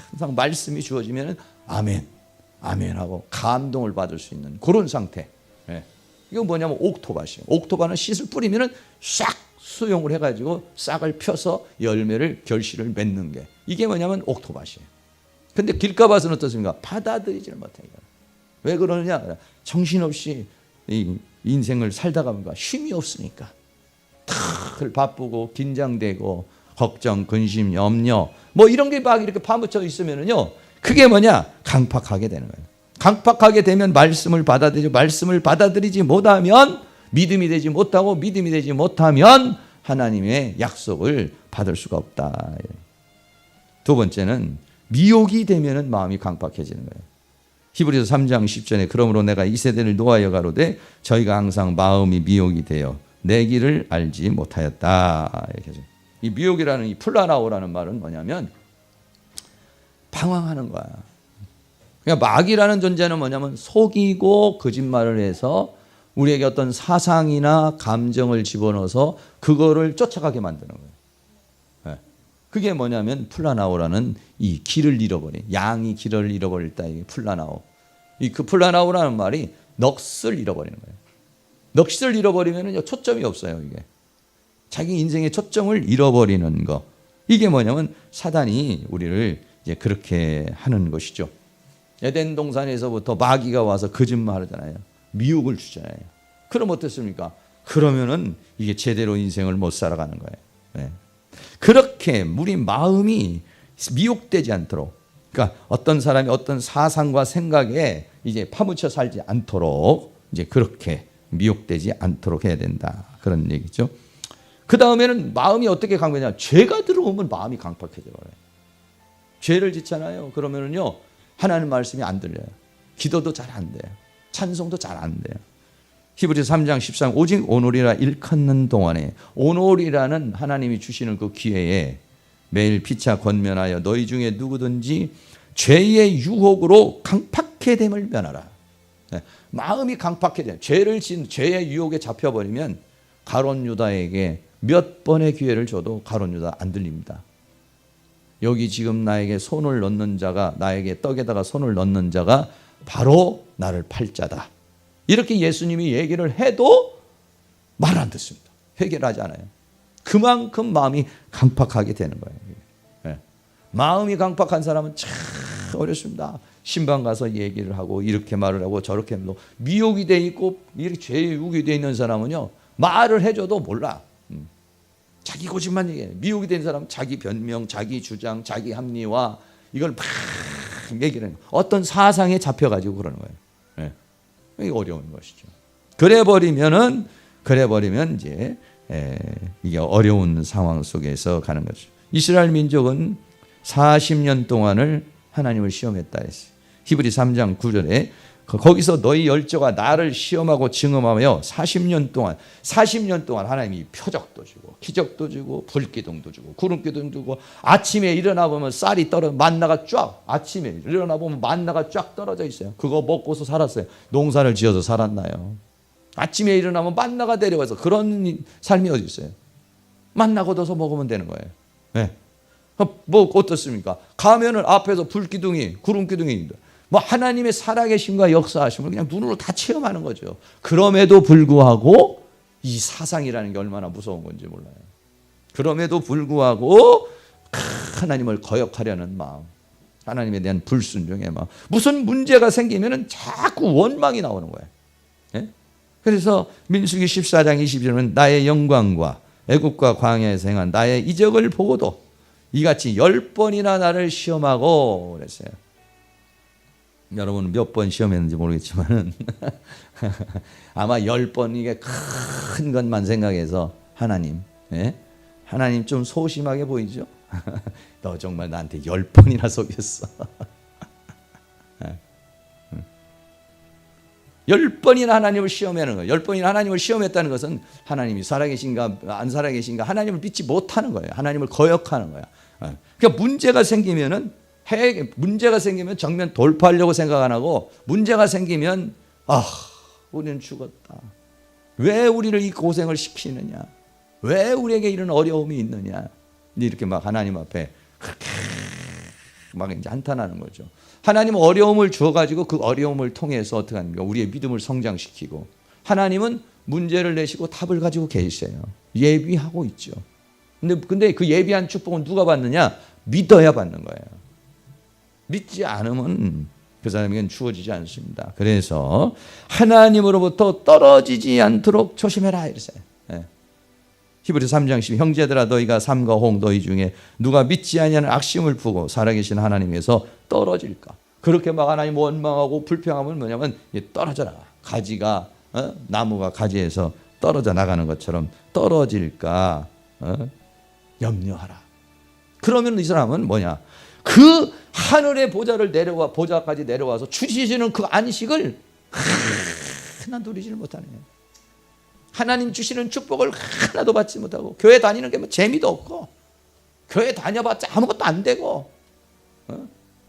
항상 말씀이 주어지면 아멘, 아멘 하고 감동을 받을 수 있는 그런 상태. 네. 이건 뭐냐면 옥토밭이에요. 옥토밭은 씨를 뿌리면은 싹 수용을 해가지고 싹을 펴서 열매를 결실을 맺는 게 이게 뭐냐면 옥토밭이에요. 근데 길가밭은 어떻습니까? 받아들이지를 못해요. 왜 그러느냐? 정신없이 이 인생을 살다가 보니까 쉼이 없으니까 늘 바쁘고 긴장되고 걱정, 근심, 염려 뭐 이런 게 막 이렇게 파묻혀 있으면은요 그게 뭐냐? 강팍하게 되는 거예요. 강팍하게 되면 말씀을 받아들이지 못하면 믿음이 되지 못하고 믿음이 되지 못하면 하나님의 약속을 받을 수가 없다. 두 번째는 미혹이 되면은 마음이 강팍해지는 거예요. 히브리서 3장 10절에 그러므로 내가 이 세대를 노하여 가로되 저희가 항상 마음이 미혹이 되어 내 길을 알지 못하였다. 이렇게 이 미혹이라는 이 플라나오라는 말은 뭐냐면 방황하는 거야. 그러니까 마귀라는 존재는 뭐냐면 속이고 거짓말을 해서 우리에게 어떤 사상이나 감정을 집어넣어서 그거를 쫓아가게 만드는 거예요. 그게 뭐냐면 플라나오라는 이 길을 잃어버린 양이 길을 잃어버릴 때 이게 플라나오. 그 플라나오라는 말이 넋을 잃어버리는 거예요. 넋을 잃어버리면은 초점이 없어요 이게. 자기 인생의 초점을 잃어버리는 거. 이게 뭐냐면 사단이 우리를 이제 그렇게 하는 것이죠. 에덴 동산에서부터 마귀가 와서 거짓말하잖아요. 미혹을 주잖아요. 그럼 어떻습니까? 그러면은 이게 제대로 인생을 못 살아가는 거예요. 네. 그렇게 우리 마음이 미혹되지 않도록, 그러니까 어떤 사람이 어떤 사상과 생각에 이제 파묻혀 살지 않도록 이제 그렇게 미혹되지 않도록 해야 된다. 그런 얘기죠. 그 다음에는 마음이 어떻게 강팍해지냐? 죄가 들어오면 마음이 강팍해져 버려요. 죄를 짓잖아요. 그러면은요 하나님 말씀이 안 들려요. 기도도 잘 안 돼요. 찬송도 잘 안 돼요. 히브리서 3장 13 오직 오늘이라 일컫는 동안에 오늘이라는 하나님이 주시는 그 기회에 매일 피차 권면하여 너희 중에 누구든지 죄의 유혹으로 강팍해 됨을 면하라. 마음이 강팍해 됨. 죄의 유혹에 잡혀버리면 가룟 유다에게 몇 번의 기회를 줘도 가룟 유다 안 들립니다. 여기 지금 나에게 손을 넣는 자가, 나에게 떡에다가 손을 넣는 자가 바로 나를 팔 자다. 이렇게 예수님이 얘기를 해도 말 안 듣습니다. 회개를 하지 않아요. 그만큼 마음이 강팍하게 되는 거예요. 네. 마음이 강팍한 사람은 참 어렵습니다. 신방 가서 얘기를 하고 이렇게 말을 하고 저렇게 하고 미혹이 돼 있고 이렇게 죄에 유혹이 돼 있는 사람은요, 말을 해줘도 몰라. 자기 고집만 얘기해. 미혹이 된 사람은 자기 변명, 자기 주장, 자기 합리화 이걸 막 얘기를 해요. 어떤 사상에 잡혀가지고 그러는 거예요. 네. 이게 어려운 것이죠. 그래버리면 이제 이게 어려운 상황 속에서 가는 거죠. 이스라엘 민족은 40년 동안을 하나님을 시험했다 했어요. 히브리 3장 9절에 거기서 너희 열조가 나를 시험하고 증험하며 40년 동안 하나님이 표적도 주고 기적도 주고 불기둥도 주고 구름기둥도 주고 아침에 일어나 보면 쌀이 만나가 쫙, 아침에 일어나 보면 만나가 쫙 떨어져 있어요. 그거 먹고서 살았어요. 농사를 지어서 살았나요? 아침에 일어나면 만나가 내려와서 그런 삶이 어디 있어요? 만나 걷어서 먹으면 되는 거예요. 네. 뭐 어떻습니까? 가면은 앞에서 불기둥이, 구름기둥이 뭐 하나님의 살아계심과 역사하심을 그냥 눈으로 다 체험하는 거죠. 그럼에도 불구하고 이 사상이라는 게 얼마나 무서운 건지 몰라요. 그럼에도 불구하고 하나님을 거역하려는 마음, 하나님에 대한 불순종의 마음, 무슨 문제가 생기면은 자꾸 원망이 나오는 거예요. 네? 그래서 민수기 14장 20절은 나의 영광과 애국과 광야에서 행한 나의 이적을 보고도 이같이 10번이나 나를 시험하고 그랬어요. 여러분 몇 번 시험했는지 모르겠지만 아마 10번 이게 큰 것만 생각해서 하나님, 예? 하나님 좀 소심하게 보이죠? 너 정말 나한테 10번이나 속였어. 10번이나 하나님을 시험하는 거예요. 10번이나 하나님을 시험했다는 것은 하나님이 살아계신가 안 살아계신가 하나님을 믿지 못하는 거예요. 하나님을 거역하는 거야. 그러니까 문제가 생기면 정면 돌파하려고 생각 안 하고 문제가 생기면 우리는 죽었다. 왜 우리를 이 고생을 시키느냐? 왜 우리에게 이런 어려움이 있느냐? 이렇게 막 하나님 앞에 그렇게 막 이제 한탄하는 거죠. 하나님은 어려움을 주어가지고 그 어려움을 통해서 어떻게 합니까? 우리의 믿음을 성장시키고 하나님은 문제를 내시고 답을 가지고 계세요. 예비하고 있죠. 근데 그 예비한 축복은 누가 받느냐? 믿어야 받는 거예요. 믿지 않으면 그 사람에게는 주어지지 않습니다. 그래서 하나님으로부터 떨어지지 않도록 조심해라 이랬어요. 히브리서 3장 10 형제들아 너희가 삼가 홍 너희 중에 누가 믿지 아니하는 악심을 부고 살아계신 하나님에서 떨어질까? 그렇게 막 하나님 원망하고 불평하면 뭐냐면 떨어져 나가. 가지가 나무가 가지에서 떨어져 나가는 것처럼 떨어질까 염려하라. 그러면 이 사람은 뭐냐? 그 하늘의 보좌까지 내려와서 주시는 그 안식을 하나 누리지를 못하네. 하나님 주시는 축복을 하나도 받지 못하고 교회 다니는 게 뭐 재미도 없고 교회 다녀봤자 아무것도 안 되고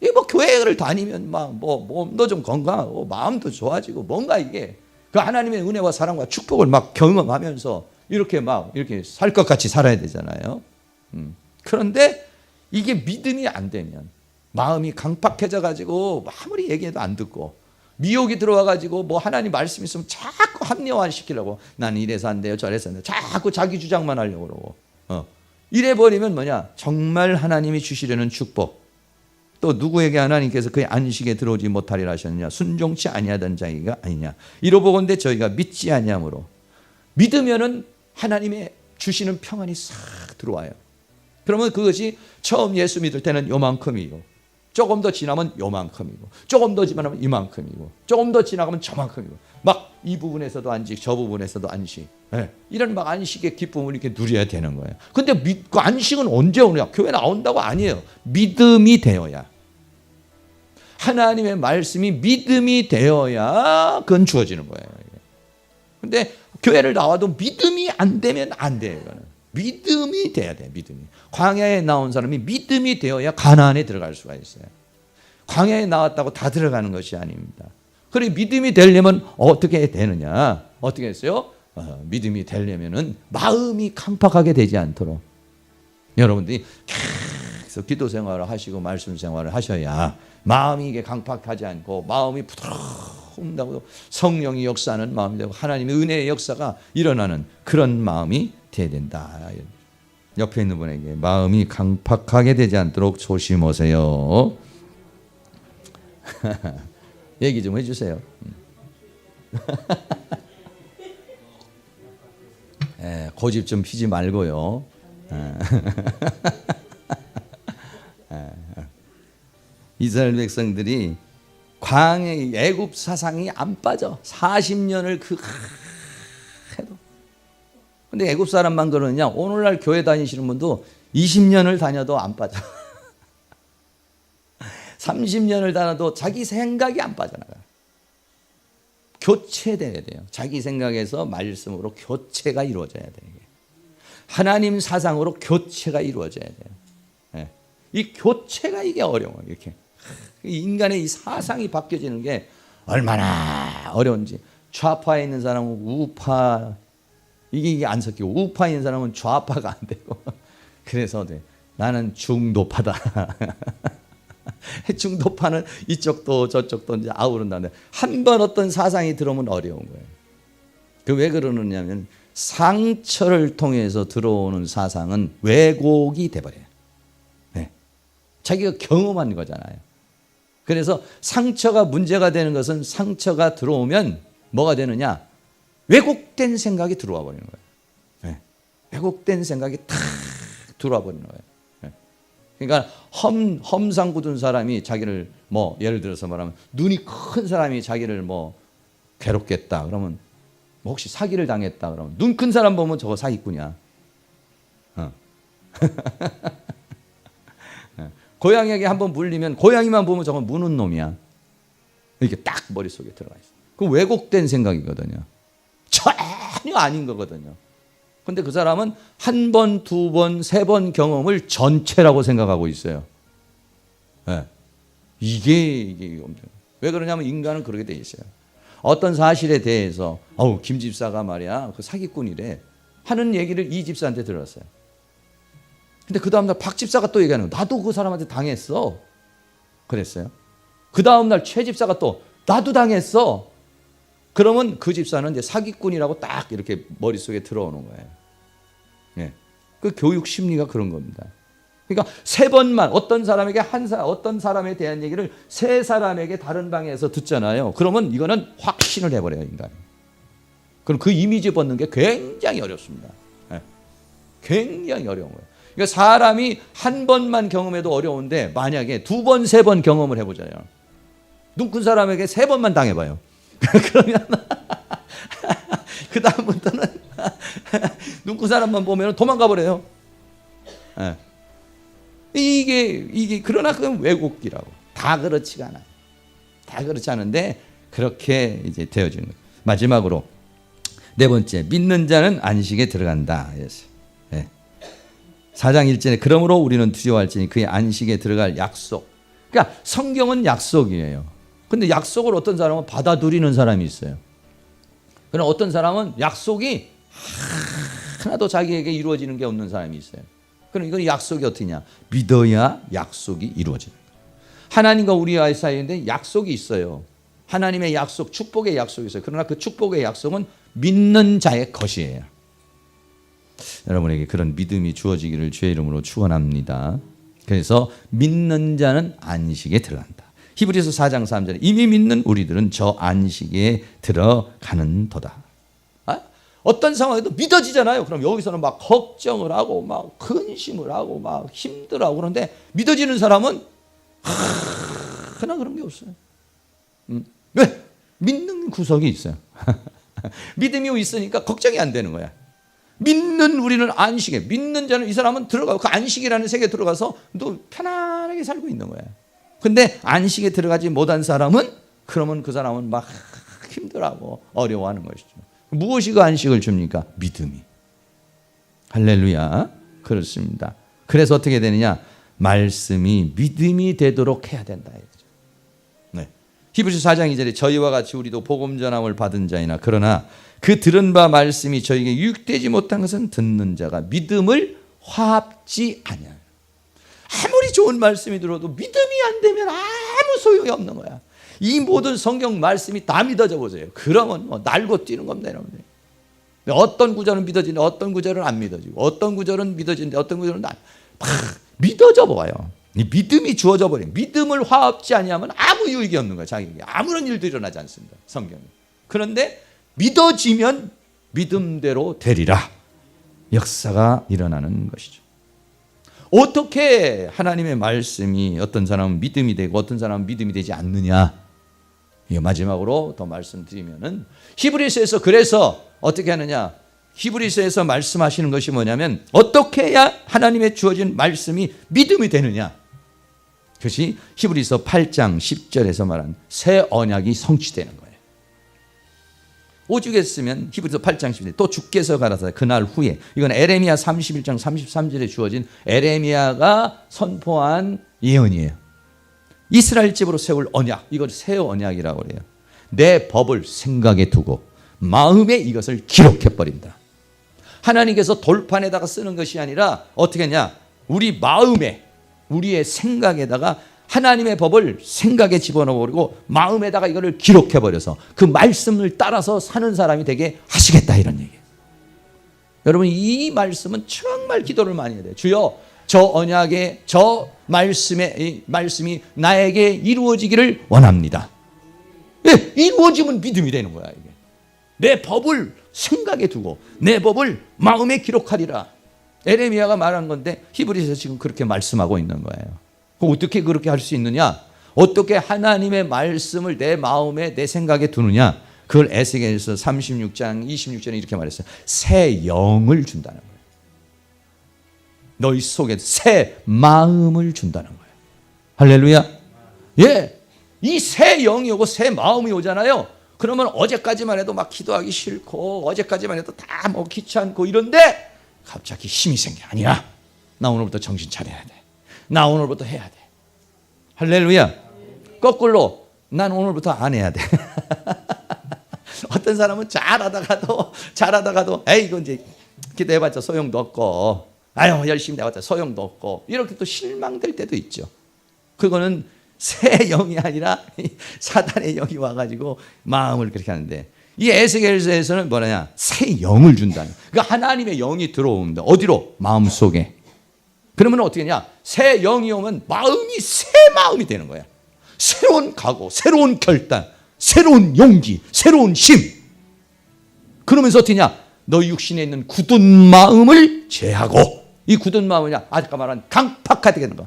이게 뭐 교회를 다니면 막 뭐 몸도 좀 건강하고 마음도 좋아지고 뭔가 이게 그 하나님의 은혜와 사랑과 축복을 막 경험하면서 이렇게 살 것 같이 살아야 되잖아요. 그런데 이게 믿음이 안 되면 마음이 강팍해져 가지고 아무리 얘기해도 안 듣고 미혹이 들어와가지고 뭐 하나님 말씀 있으면 자꾸 합리화시키려고 나는 이래서 안 돼요 저래서 안 돼요 자꾸 자기 주장만 하려고 그러고 이래버리면 뭐냐 정말 하나님이 주시려는 축복 또 누구에게 하나님께서 그의 안식에 들어오지 못하리라 하셨느냐 순종치 아니하던 자이가 아니냐 이러보건대 저희가 믿지 아니함으로 믿으면은 하나님의 주시는 평안이 싹 들어와요. 그러면 그것이 처음 예수 믿을 때는 요만큼이고 조금 더 지나면 요만큼이고 조금 더 지나면 이만큼이고 조금 더 지나가면 저만큼이고 막 이 부분에서도 안식 저 부분에서도 안식 이런 막 안식의 기쁨을 이렇게 누려야 되는 거예요. 근데 그 안식은 언제 오느냐? 교회 나온다고 아니에요. 믿음이 되어야 하나님의 말씀이 믿음이 되어야 그건 주어지는 거예요. 근데 교회를 나와도 믿음이 안 되면 안 돼요. 이거는. 믿음이 돼야 돼. 믿음이. 광야에 나온 사람이 믿음이 되어야 가나안에 들어갈 수가 있어요. 광야에 나왔다고 다 들어가는 것이 아닙니다. 그리고 믿음이 되려면 어떻게 되느냐? 어떻게 했어요? 믿음이 되려면은 마음이 강팍하게 되지 않도록 여러분들이 계속 기도 생활을 하시고 말씀 생활을 하셔야 마음이 이게 강팍하지 않고 마음이 부드러운다고 성령이 역사하는 마음이 되고 하나님의 은혜의 역사가 일어나는 그런 마음이 돼야 된다. 옆에 있는 분에게 마음이 강팍하게 되지 않도록 조심하세요. 얘기 좀 해주세요. 고집 좀 피지 말고요. 이스라엘 백성들이 광야의 애굽 사상이 안 빠져. 40년을 해도. 근데 애굽 사람만 그러느냐? 오늘날 교회 다니시는 분도 20년을 다녀도 안 빠져. 30년을 다녀도 자기 생각이 안 빠져나가요. 교체돼야 돼요. 자기 생각에서 말씀으로 교체가 이루어져야 돼요. 하나님 사상으로 교체가 이루어져야 돼요. 네. 이 교체가 이게 어려워요. 이렇게 인간의 이 사상이 바뀌어지는 게 얼마나 어려운지. 좌파에 있는 사람은 우파 이게 안 섞이고 우파에 있는 사람은 좌파가 안 되고 그래서 나는 중도파다. 중도파는 이쪽도 저쪽도 이제 아우른다는데 한 번 어떤 사상이 들어오면 어려운 거예요. 그 왜 그러느냐면 상처를 통해서 들어오는 사상은 왜곡이 돼버려요. 네. 자기가 경험한 거잖아요. 그래서 상처가 문제가 되는 것은 상처가 들어오면 뭐가 되느냐? 왜곡된 생각이 들어와 버리는 거예요. 네. 왜곡된 생각이 탁 들어와 버리는 거예요. 네. 그러니까 험상 굳은 사람이 자기를 뭐 예를 들어서 말하면 눈이 큰 사람이 자기를 뭐 괴롭겠다 그러면 뭐 혹시 사기를 당했다 그러면 눈 큰 사람 보면 저거 사기꾼이야. 고양이에게 한번 물리면 고양이만 보면 저건 무는 놈이야. 이렇게 딱 머릿속에 들어가 있어. 그 왜곡된 생각이거든요. 전혀 아닌 거거든요. 근데 그 사람은 한 번, 두 번, 세 번 경험을 전체라고 생각하고 있어요. 네. 이게 왜 그러냐면 인간은 그렇게 돼 있어요. 어떤 사실에 대해서 김 집사가 말이야 그 사기꾼이래 하는 얘기를 이 집사한테 들었어요. 근데 그 다음날 박 집사가 또 얘기하는 거예요. 나도 그 사람한테 당했어. 그랬어요. 그 다음날 최 집사가 또 나도 당했어. 그러면 그 집사는 이제 사기꾼이라고 딱 이렇게 머릿속에 들어오는 거예요. 네. 그 교육 심리가 그런 겁니다. 그러니까 세 번만 어떤 사람에게 어떤 사람에 대한 얘기를 세 사람에게 다른 방에서 듣잖아요. 그러면 이거는 확신을 해버려요, 인간. 그럼 그 이미지 벗는 게 굉장히 어렵습니다. 네. 굉장히 어려운 거예요. 그러니까 사람이 한 번만 경험해도 어려운데 만약에 두 번, 세 번 경험을 해보잖아요. 눈 큰 사람에게 세 번만 당해봐요. 그러면 그 다음부터는 눈 큰 사람만 보면 도망가 버려요. 네. 이게 그러나 그건 왜곡이라고. 다 그렇지가 않아요. 다 그렇지 않은데 그렇게 이제 되어지는 거예요. 마지막으로 네 번째, 믿는 자는 안식에 들어간다. 네. 4장 1절에 그러므로 우리는 두려워할지니 그의 안식에 들어갈 약속. 그러니까 성경은 약속이에요. 근데 약속을 어떤 사람은 받아들이는 사람이 있어요. 그러나 어떤 사람은 약속이 하나도 자기에게 이루어지는 게 없는 사람이 있어요. 그럼 이건 약속이 어떠냐? 믿어야 약속이 이루어지는 거예요. 하나님과 우리와의 사이인데 약속이 있어요. 하나님의 약속, 축복의 약속이 있어요. 그러나 그 축복의 약속은 믿는 자의 것이에요. 여러분에게 그런 믿음이 주어지기를 주의 이름으로 축원합니다. 그래서 믿는 자는 안식에 들어간다. 히브리서 4장 3절에 이미 믿는 우리들은 저 안식에 들어가는 도다. 어떤 상황에도 믿어지잖아요. 그럼 여기서는 막 걱정을 하고 막 근심을 하고 막 힘들어하고 그런데 믿어지는 사람은 하나 그런 게 없어요. 왜? 믿는 구석이 있어요. 믿음이 있으니까 걱정이 안 되는 거야. 믿는 우리는 안식에, 믿는 자는 이 사람은 들어가고 그 안식이라는 세계에 들어가서 또 편안하게 살고 있는 거야. 근데 안식에 들어가지 못한 사람은 그러면 그 사람은 막 힘들어하고 어려워하는 것이죠. 무엇이 그 안식을 줍니까? 믿음이. 할렐루야. 그렇습니다. 그래서 어떻게 되느냐? 말씀이 믿음이 되도록 해야 된다. 히브리서 4장 2절에 저희와 같이 우리도 복음 전함을 받은 자이나 그러나 그 들은 바 말씀이 저에게 유익되지 못한 것은 듣는 자가 믿음을 화합지 아니하여. 아무리 좋은 말씀이 들어도 믿음이 안 되면 아무 소용이 없는 거야. 이 모든 성경 말씀이 다 믿어져 보세요. 그러면 뭐 날고 뛰는 겁니다, 여러분들. 어떤 구절은 믿어지는데 어떤 구절은 안 믿어지고, 어떤 구절은 믿어지는데 어떤 구절은 안 믿어져 보아요. 이 믿음이 주어져 버린, 믿음을 화합지 아니하면 아무 유익이 없는 거야. 자기에게 아무런 일도 일어나지 않습니다, 성경에. 그런데 믿어지면 믿음대로 되리라, 역사가 일어나는 것이죠. 어떻게 하나님의 말씀이 어떤 사람은 믿음이 되고 어떤 사람은 믿음이 되지 않느냐. 마지막으로 더 말씀드리면은 히브리서에서 그래서 어떻게 하느냐. 히브리서에서 말씀하시는 것이 뭐냐면 어떻게 해야 하나님의 주어진 말씀이 믿음이 되느냐. 그것이 히브리서 8장 10절에서 말한 새 언약이 성취되는 거예요. 오죽했으면 히브리서 8장 10절 또 주께서 가라사대 그날 후에, 이건 에레미야 31장 33절에 주어진 에레미야가 선포한 예언이에요. 이스라엘 집으로 세울 언약, 이걸 새 언약이라고 그래요. 내 법을 생각에 두고 마음에 이것을 기록해버린다. 하나님께서 돌판에다가 쓰는 것이 아니라 어떻게 했냐, 우리 마음에, 우리의 생각에다가 하나님의 법을 생각에 집어넣어버리고 마음에다가 이거를 기록해버려서 그 말씀을 따라서 사는 사람이 되게 하시겠다, 이런 얘기예요. 여러분, 이 말씀은 정말 기도를 많이 해야 돼요. 주여, 저 언약의 저 말씀의 말씀이 나에게 이루어지기를 원합니다. 네, 이루어지면 믿음이 되는 거야. 이게 내 법을 생각에 두고 내 법을 마음에 기록하리라. 에레미야가 말한 건데 히브리서에서 지금 그렇게 말씀하고 있는 거예요. 어떻게 그렇게 할 수 있느냐? 어떻게 하나님의 말씀을 내 마음에 내 생각에 두느냐? 그걸 에스겔서 36장 26절에 이렇게 말했어요. 새 영을 준다는 거예요. 너희 속에 새 마음을 준다는 거예요. 할렐루야. 예, 이 새 영이 오고 새 마음이 오잖아요. 그러면 어제까지만 해도 막 기도하기 싫고 어제까지만 해도 다 뭐 귀찮고 이런데 갑자기 힘이 생겨. 아니야, 나 오늘부터 정신 차려야 돼. 나 오늘부터 해야 돼. 할렐루야. 거꾸로 난 오늘부터 안 해야 돼. 어떤 사람은 잘하다가도 에이 이거 이제 기도해봤자 소용도 없고, 아유 열심히 해봤자 소용도 없고, 이렇게 또 실망될 때도 있죠. 그거는 새 영이 아니라 사단의 영이 와가지고 마음을 그렇게 하는데, 이 에스겔서에서는 뭐냐, 새 영을 준다는. 그러니까 하나님의 영이 들어옵니다. 어디로? 마음 속에. 그러면 어떻게 하냐, 새 영이 오면 마음이 새 마음이 되는 거야. 새로운 각오, 새로운 결단, 새로운 용기, 새로운 힘. 그러면서 어떻게 하냐, 너 육신에 있는 굳은 마음을 제하고, 이 굳은 마음이냐, 아까 말한 강팍하게 되는 거.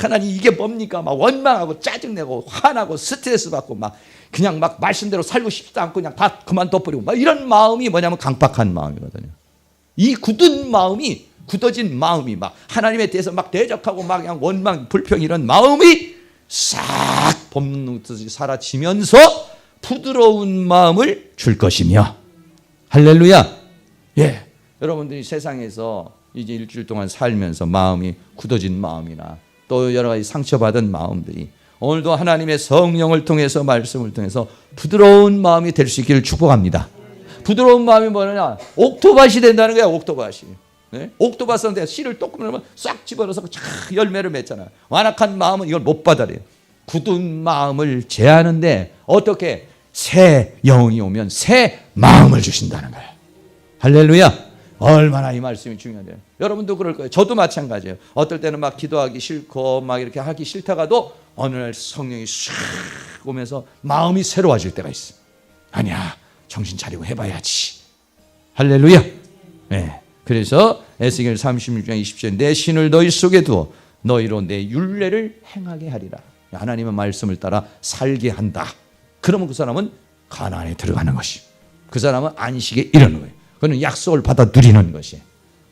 하나님 이게 뭡니까? 막 원망하고 짜증내고 화나고 스트레스 받고 막 그냥 막 말씀대로 살고 싶지도 않고 그냥 다 그만둬버리고 막 이런 마음이 뭐냐면 강팍한 마음이거든요. 이 굳은 마음이, 굳어진 마음이 막 하나님에 대해서 막 대적하고 막 그냥 원망, 불평 이런 마음이 싹 봄누듯이 사라지면서 부드러운 마음을 줄 것이며. 할렐루야. 예, 여러분들이 세상에서 이제 일주일 동안 살면서 마음이 굳어진 마음이나 또 여러 가지 상처받은 마음들이 오늘도 하나님의 성령을 통해서 말씀을 통해서 부드러운 마음이 될 수 있기를 축복합니다. 부드러운 마음이 뭐냐, 옥토밭이 된다는 거야. 옥토밭이. 네? 옥토밭은 씨를 똑 끊으면 싹 집어넣어서 열매를 맺잖아. 완악한 마음은 이걸 못 받아들여요. 굳은 마음을 제하는데 어떻게? 새 영이 오면 새 마음을 주신다는 거예요. 할렐루야. 얼마나 이 말씀이 중요한데요. 여러분도 그럴 거예요. 저도 마찬가지예요. 어떨 때는 막 기도하기 싫고 막 이렇게 하기 싫다가도 어느 날 성령이 싹 오면서 마음이 새로워질 때가 있어. 아니야, 정신 차리고 해봐야지. 할렐루야. 네. 그래서 에스겔 36장 20절 내 신을 너희 속에 두어 너희로 내 율례를 행하게 하리라. 하나님의 말씀을 따라 살게 한다. 그러면 그 사람은 가나안에 들어가는 것이, 그 사람은 안식에 이르는 거예요. 그는 약속을 받아 누리는 것이,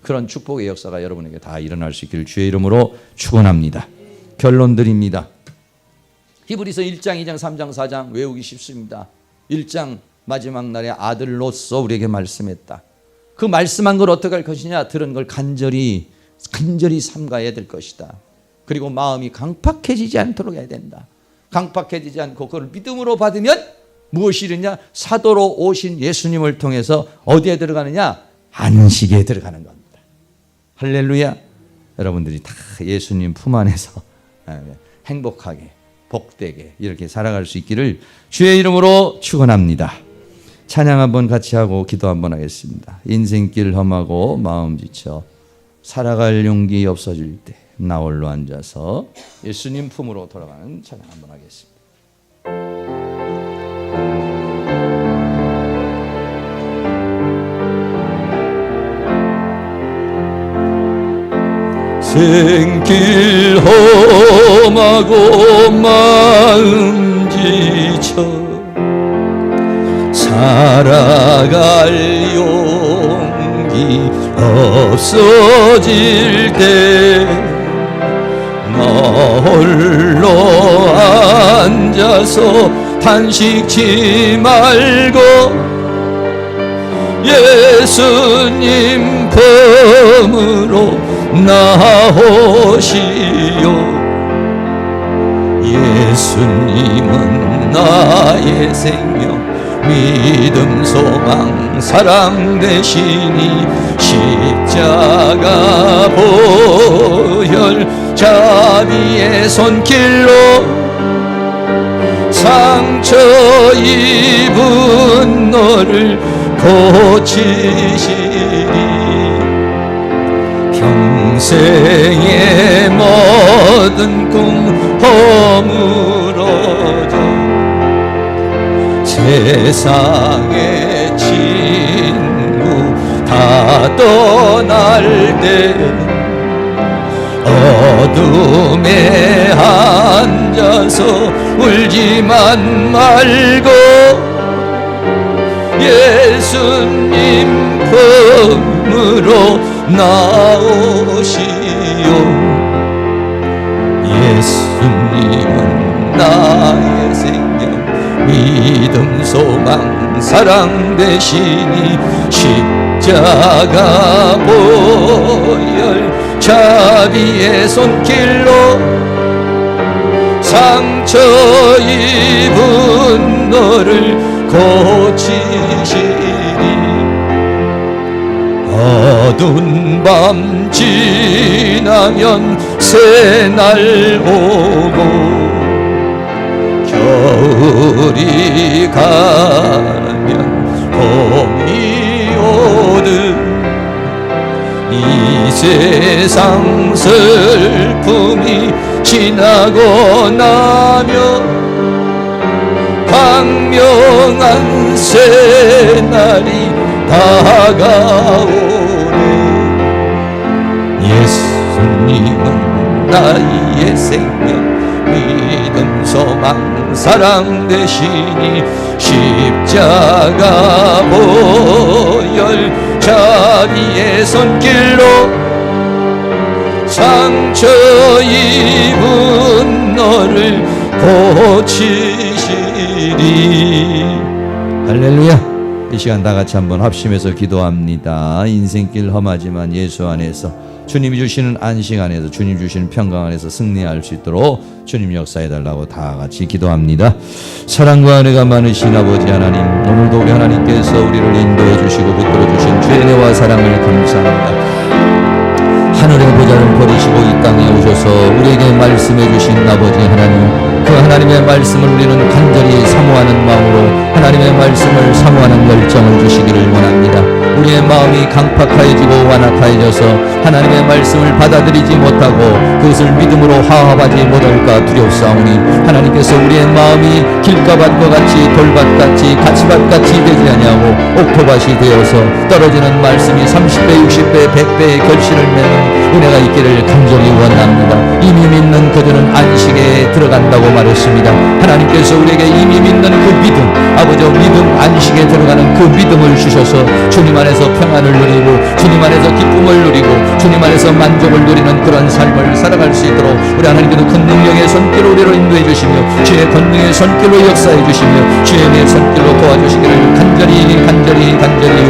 그런 축복의 역사가 여러분에게 다 일어날 수 있기를 주의 이름으로 축원합니다. 결론 드립니다. 히브리서 1장, 2장, 3장, 4장 외우기 쉽습니다. 1장 마지막 날에 아들로서 우리에게 말씀했다. 그 말씀한 걸 어떻게 할 것이냐, 들은 걸 간절히 삼가야 될 것이다. 그리고 마음이 강팍해지지 않도록 해야 된다. 강팍해지지 않고 그걸 믿음으로 받으면 무엇이 이르냐? 사도로 오신 예수님을 통해서 어디에 들어가느냐? 안식에 들어가는 겁니다. 할렐루야. 여러분들이 다 예수님 품 안에서 행복하게 복되게 이렇게 살아갈 수 있기를 주의 이름으로 축원합니다. 찬양 한번 같이 하고 기도 한번 하겠습니다. 인생길 험하고 마음 지쳐 살아갈 용기 없어질 때 나 홀로 앉아서 예수님 품으로 돌아가는 찬양 한번 하겠습니다. 생길 험하고 마음 지쳐 살아갈 용기 없어질 때 나 홀로 앉아서 탄식치 말고 예수님 품으로 나오시오. 예수님은 나의 생명 믿음 소망 사랑 되시니 십자가 보혈 자비의 손길로 상처 입은 너를 고치시리. 평생의 모든 꿈 허물어져 세상의 친구 다 떠날 때 어둠에 앉아서 울지만 말고 예수님 품으로 나오시오. 예수님은 나의 생명 믿음 소망 사랑 되시니 십자가 보혈 자비의 손길로 상처 입은 너를 고치시리. 어두운 밤 지나면 새날 오고 겨울이 가면 봄이 오듯 이 세상 슬픔이 지나고 나면 광명한 새날이 다가오네. 예수님은 나의 생명 믿음 소망 사랑 되시니 십자가 보혈 자비의 손길로 상처 입은 너를 고치시리. 할렐루야. 이 시간 다 같이 한번 합심해서 기도합니다. 인생길 험하지만 예수 안에서 주님이 주시는 안식 안에서 주님 주시는 평강 안에서 승리할 수 있도록 주님 역사해달라고 다 같이 기도합니다. 사랑과 은혜가 많으신 아버지 하나님, 오늘도 우리 하나님께서 우리를 인도해 주시고 붙들어 주신 주의 은혜와 사랑을 감사합니다. 하늘의 보좌를 버리시고 이 땅에 오셔서 우리에게 말씀해 주신 아버지 하나님, 그 하나님의 말씀을 우리는 간절히 사모하는 마음으로 하나님의 말씀을 사모하는 열정을 주시기를 원합니다. 우리의 마음이 강팍하여지고 완악하여져서 하나님의 말씀을 받아들이지 못하고 그것을 믿음으로 화합하지 못할까 두렵사오니 하나님께서 우리의 마음이 길가밭과 같이 돌밭같이 가치밭같이 되지 아니하고 옥토밭이 되어서 떨어지는 말씀이 30배 60배 100배의 결실을 맺는 은혜가 있기를 간절히 원합니다. 이미 믿는 그들은 안식에 들어간다고 말했습니다. 하나님께서 우리에게 이미 믿는 그 믿음, 아버지 믿음 안식에 들어가는 그 믿음을 주셔서 주님 안에서 평안을 누리고 주님 안에서 기쁨을 누리고 주님 안에서 만족을 누리는 그런 삶을 살아갈 수 있도록 우리 하나님께서 큰 능력의 손길로 우리를 인도해 주시며 주의 권능의 손길로 역사해 주시며 주의 은혜의 손길로 도와주시기를 간절히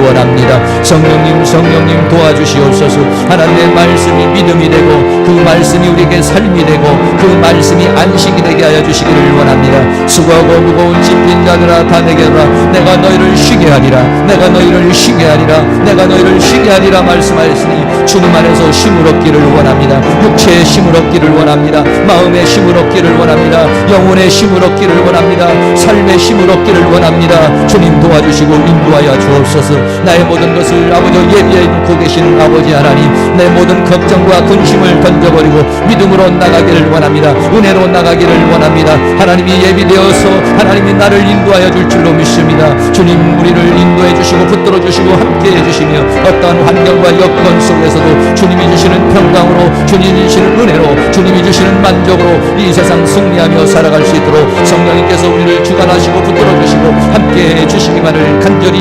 원합니다. 성령님 도와주시옵소서. 하나님의 말씀 말씀이 믿음이 되고 그 말씀이 우리에게 삶이 되고 그 말씀이 안식이 되게 하여 주시기를 원합니다. 수고하고 무거운 짐진 자들아 다 내게 오라. 내가 너희를 쉬게 하리라. 내가 너희를 쉬게 하리라. 내가 너희를 쉬게 하리라 말씀하였으니 주님 안에서 쉼을 얻기를 원합니다. 육체의 쉼을 얻기를 원합니다. 마음의 쉼을 얻기를 원합니다. 영혼의 쉼을 얻기를 원합니다. 삶의 쉼을 얻기를 원합니다. 주님 도와주시고 인도하여 주옵소서. 나의 모든 것을 아버지 예비해 놓고 계시는 아버지 하나님, 내 모든 걱정과 근심을 던져버리고 믿음으로 나가기를 원합니다. 은혜로 나가기를 원합니다. 하나님이 예비되어서 하나님이 나를 인도하여 줄 줄로 믿습니다. 주님 우리를 인도해 주시고 붙들어 주시고 함께해 주시며 어떠한 환경과 여건 속에서도 주님이 주시는 평강으로, 주님이 주시는 은혜로, 주님이 주시는 만족으로 이 세상 승리하며 살아갈 수 있도록 성령님께서 우리를 주관하시고 붙들어 주시고 함께해 주시기만을 간절히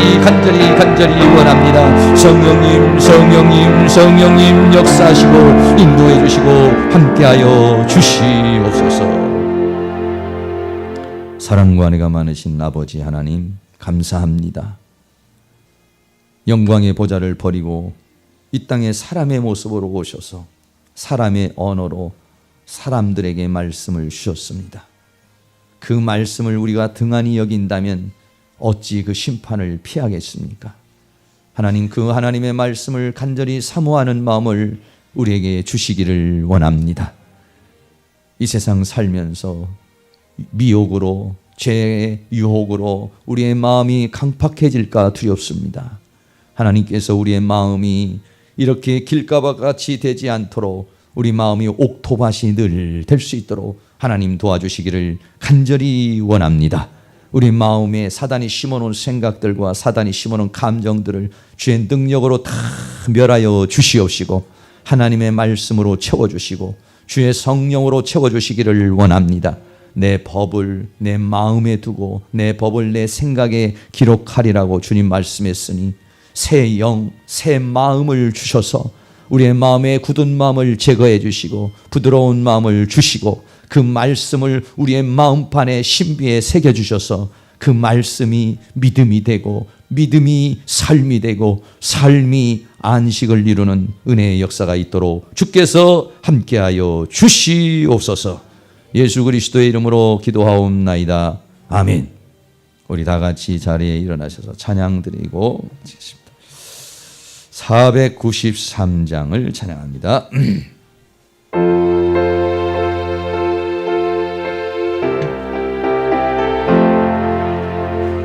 원합니다. 성령님 역사하시고 인도해 주시고 함께하여 주시옵소서. 사랑과 은혜가 많으신 아버지 하나님 감사합니다. 영광의 보좌를 버리고 이 땅에 사람의 모습으로 오셔서 사람의 언어로 사람들에게 말씀을 주셨습니다. 그 말씀을 우리가 등한히 여긴다면 어찌 그 심판을 피하겠습니까? 하나님, 그 하나님의 말씀을 간절히 사모하는 마음을 우리에게 주시기를 원합니다. 이 세상 살면서 미혹으로, 죄의 유혹으로 우리의 마음이 강팍해질까 두렵습니다. 하나님께서 우리의 마음이 이렇게 길가와 같이 되지 않도록 우리 마음이 옥토밭이 늘 될 수 있도록 하나님 도와주시기를 간절히 원합니다. 우리 마음에 사단이 심어놓은 생각들과 사단이 심어놓은 감정들을 주의 능력으로 다 멸하여 주시옵시고 하나님의 말씀으로 채워주시고 주의 성령으로 채워주시기를 원합니다. 내 법을 내 마음에 두고 내 법을 내 생각에 기록하리라고 주님 말씀했으니 새 영, 새 마음을 주셔서 우리의 마음에 굳은 마음을 제거해 주시고 부드러운 마음을 주시고 그 말씀을 우리의 마음판에 신비에 새겨주셔서 그 말씀이 믿음이 되고 믿음이 삶이 되고 삶이 안식을 이루는 은혜의 역사가 있도록 주께서 함께하여 주시옵소서. 예수 그리스도의 이름으로 기도하옵나이다. 아멘. 우리 다 같이 자리에 일어나셔서 찬양 드리고 마치겠습니다. 493장을 찬양합니다.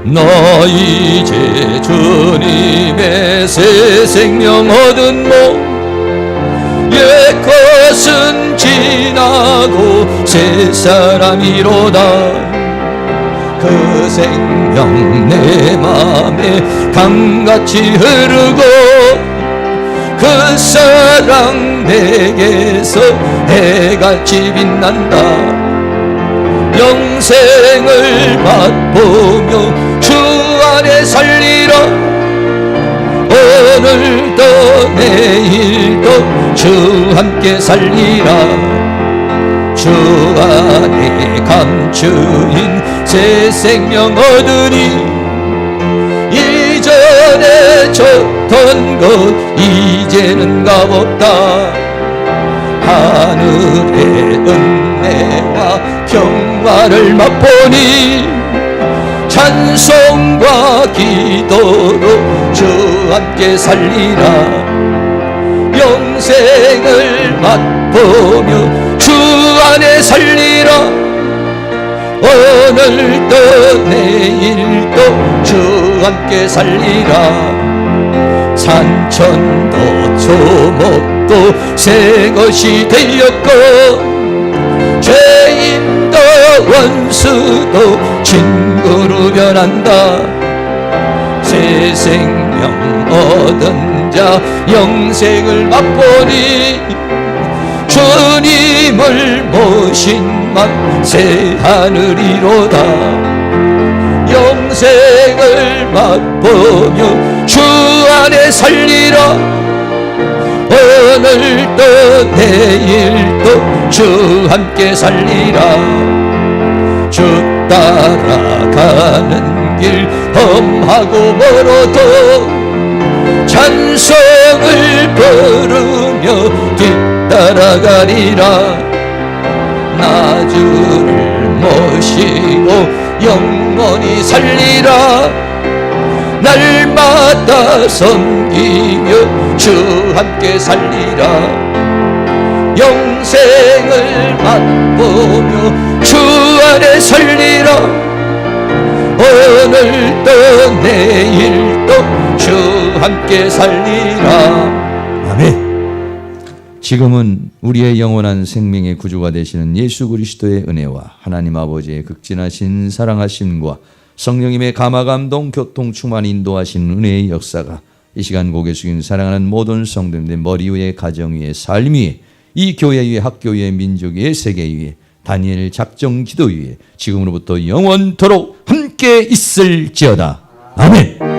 너 이제 주님의 새 생명 얻은 몸 옛것은 지나고 새 사람이로다. 그 생명 내 맘에 강같이 흐르고 그 사랑 내게서 해같이 빛난다. 영생을 맛보며 주 안에 살리라. 오늘도 내일도 주 함께 살리라. 주 안에 감추인 새 생명 얻으니 이전에 줬던 것 이제는 값없다. 하늘의 은혜와 평화를 맛보니 찬송과 기도로 주 함께 살리라. 영생을 맛보며 주 안에 살리라. 오늘도 내일도 주 함께 살리라. 산천도 조목도 새 것이 되었고 죄인도 원수도 친구로 변한다. 새 생명 얻은 자 영생을 맛보니 주님을 모신 맘 새 하늘이로다. 영생을 맛보며 주 안에 살리라. 오늘도 내일도 주 함께 살리라. 주 따라가는 길 험하고 멀어도 찬송을 부르며 뒤따라가리라. 나 주를 모시고 영원히 살리라. 날마다 섬기며 주 함께 살리라. 영생을 맛보며 주 안에 살리라. 오늘도 내일도 주 함께 살리라. 아멘. 지금은 우리의 영원한 생명의 구주가 되시는 예수 그리스도의 은혜와 하나님 아버지의 극진하신 사랑하심과 성령님의 감화감동 교통 충만 인도하신 은혜의 역사가 이 시간 고개 숙인 사랑하는 모든 성도님들 머리 위에 가정 위에 삶 위에 이 교회 위에 학교 위에 민족 위에 세계 위에 다니엘 작정 기도 위에 지금으로부터 영원토록 함께 있을지어다. 아멘.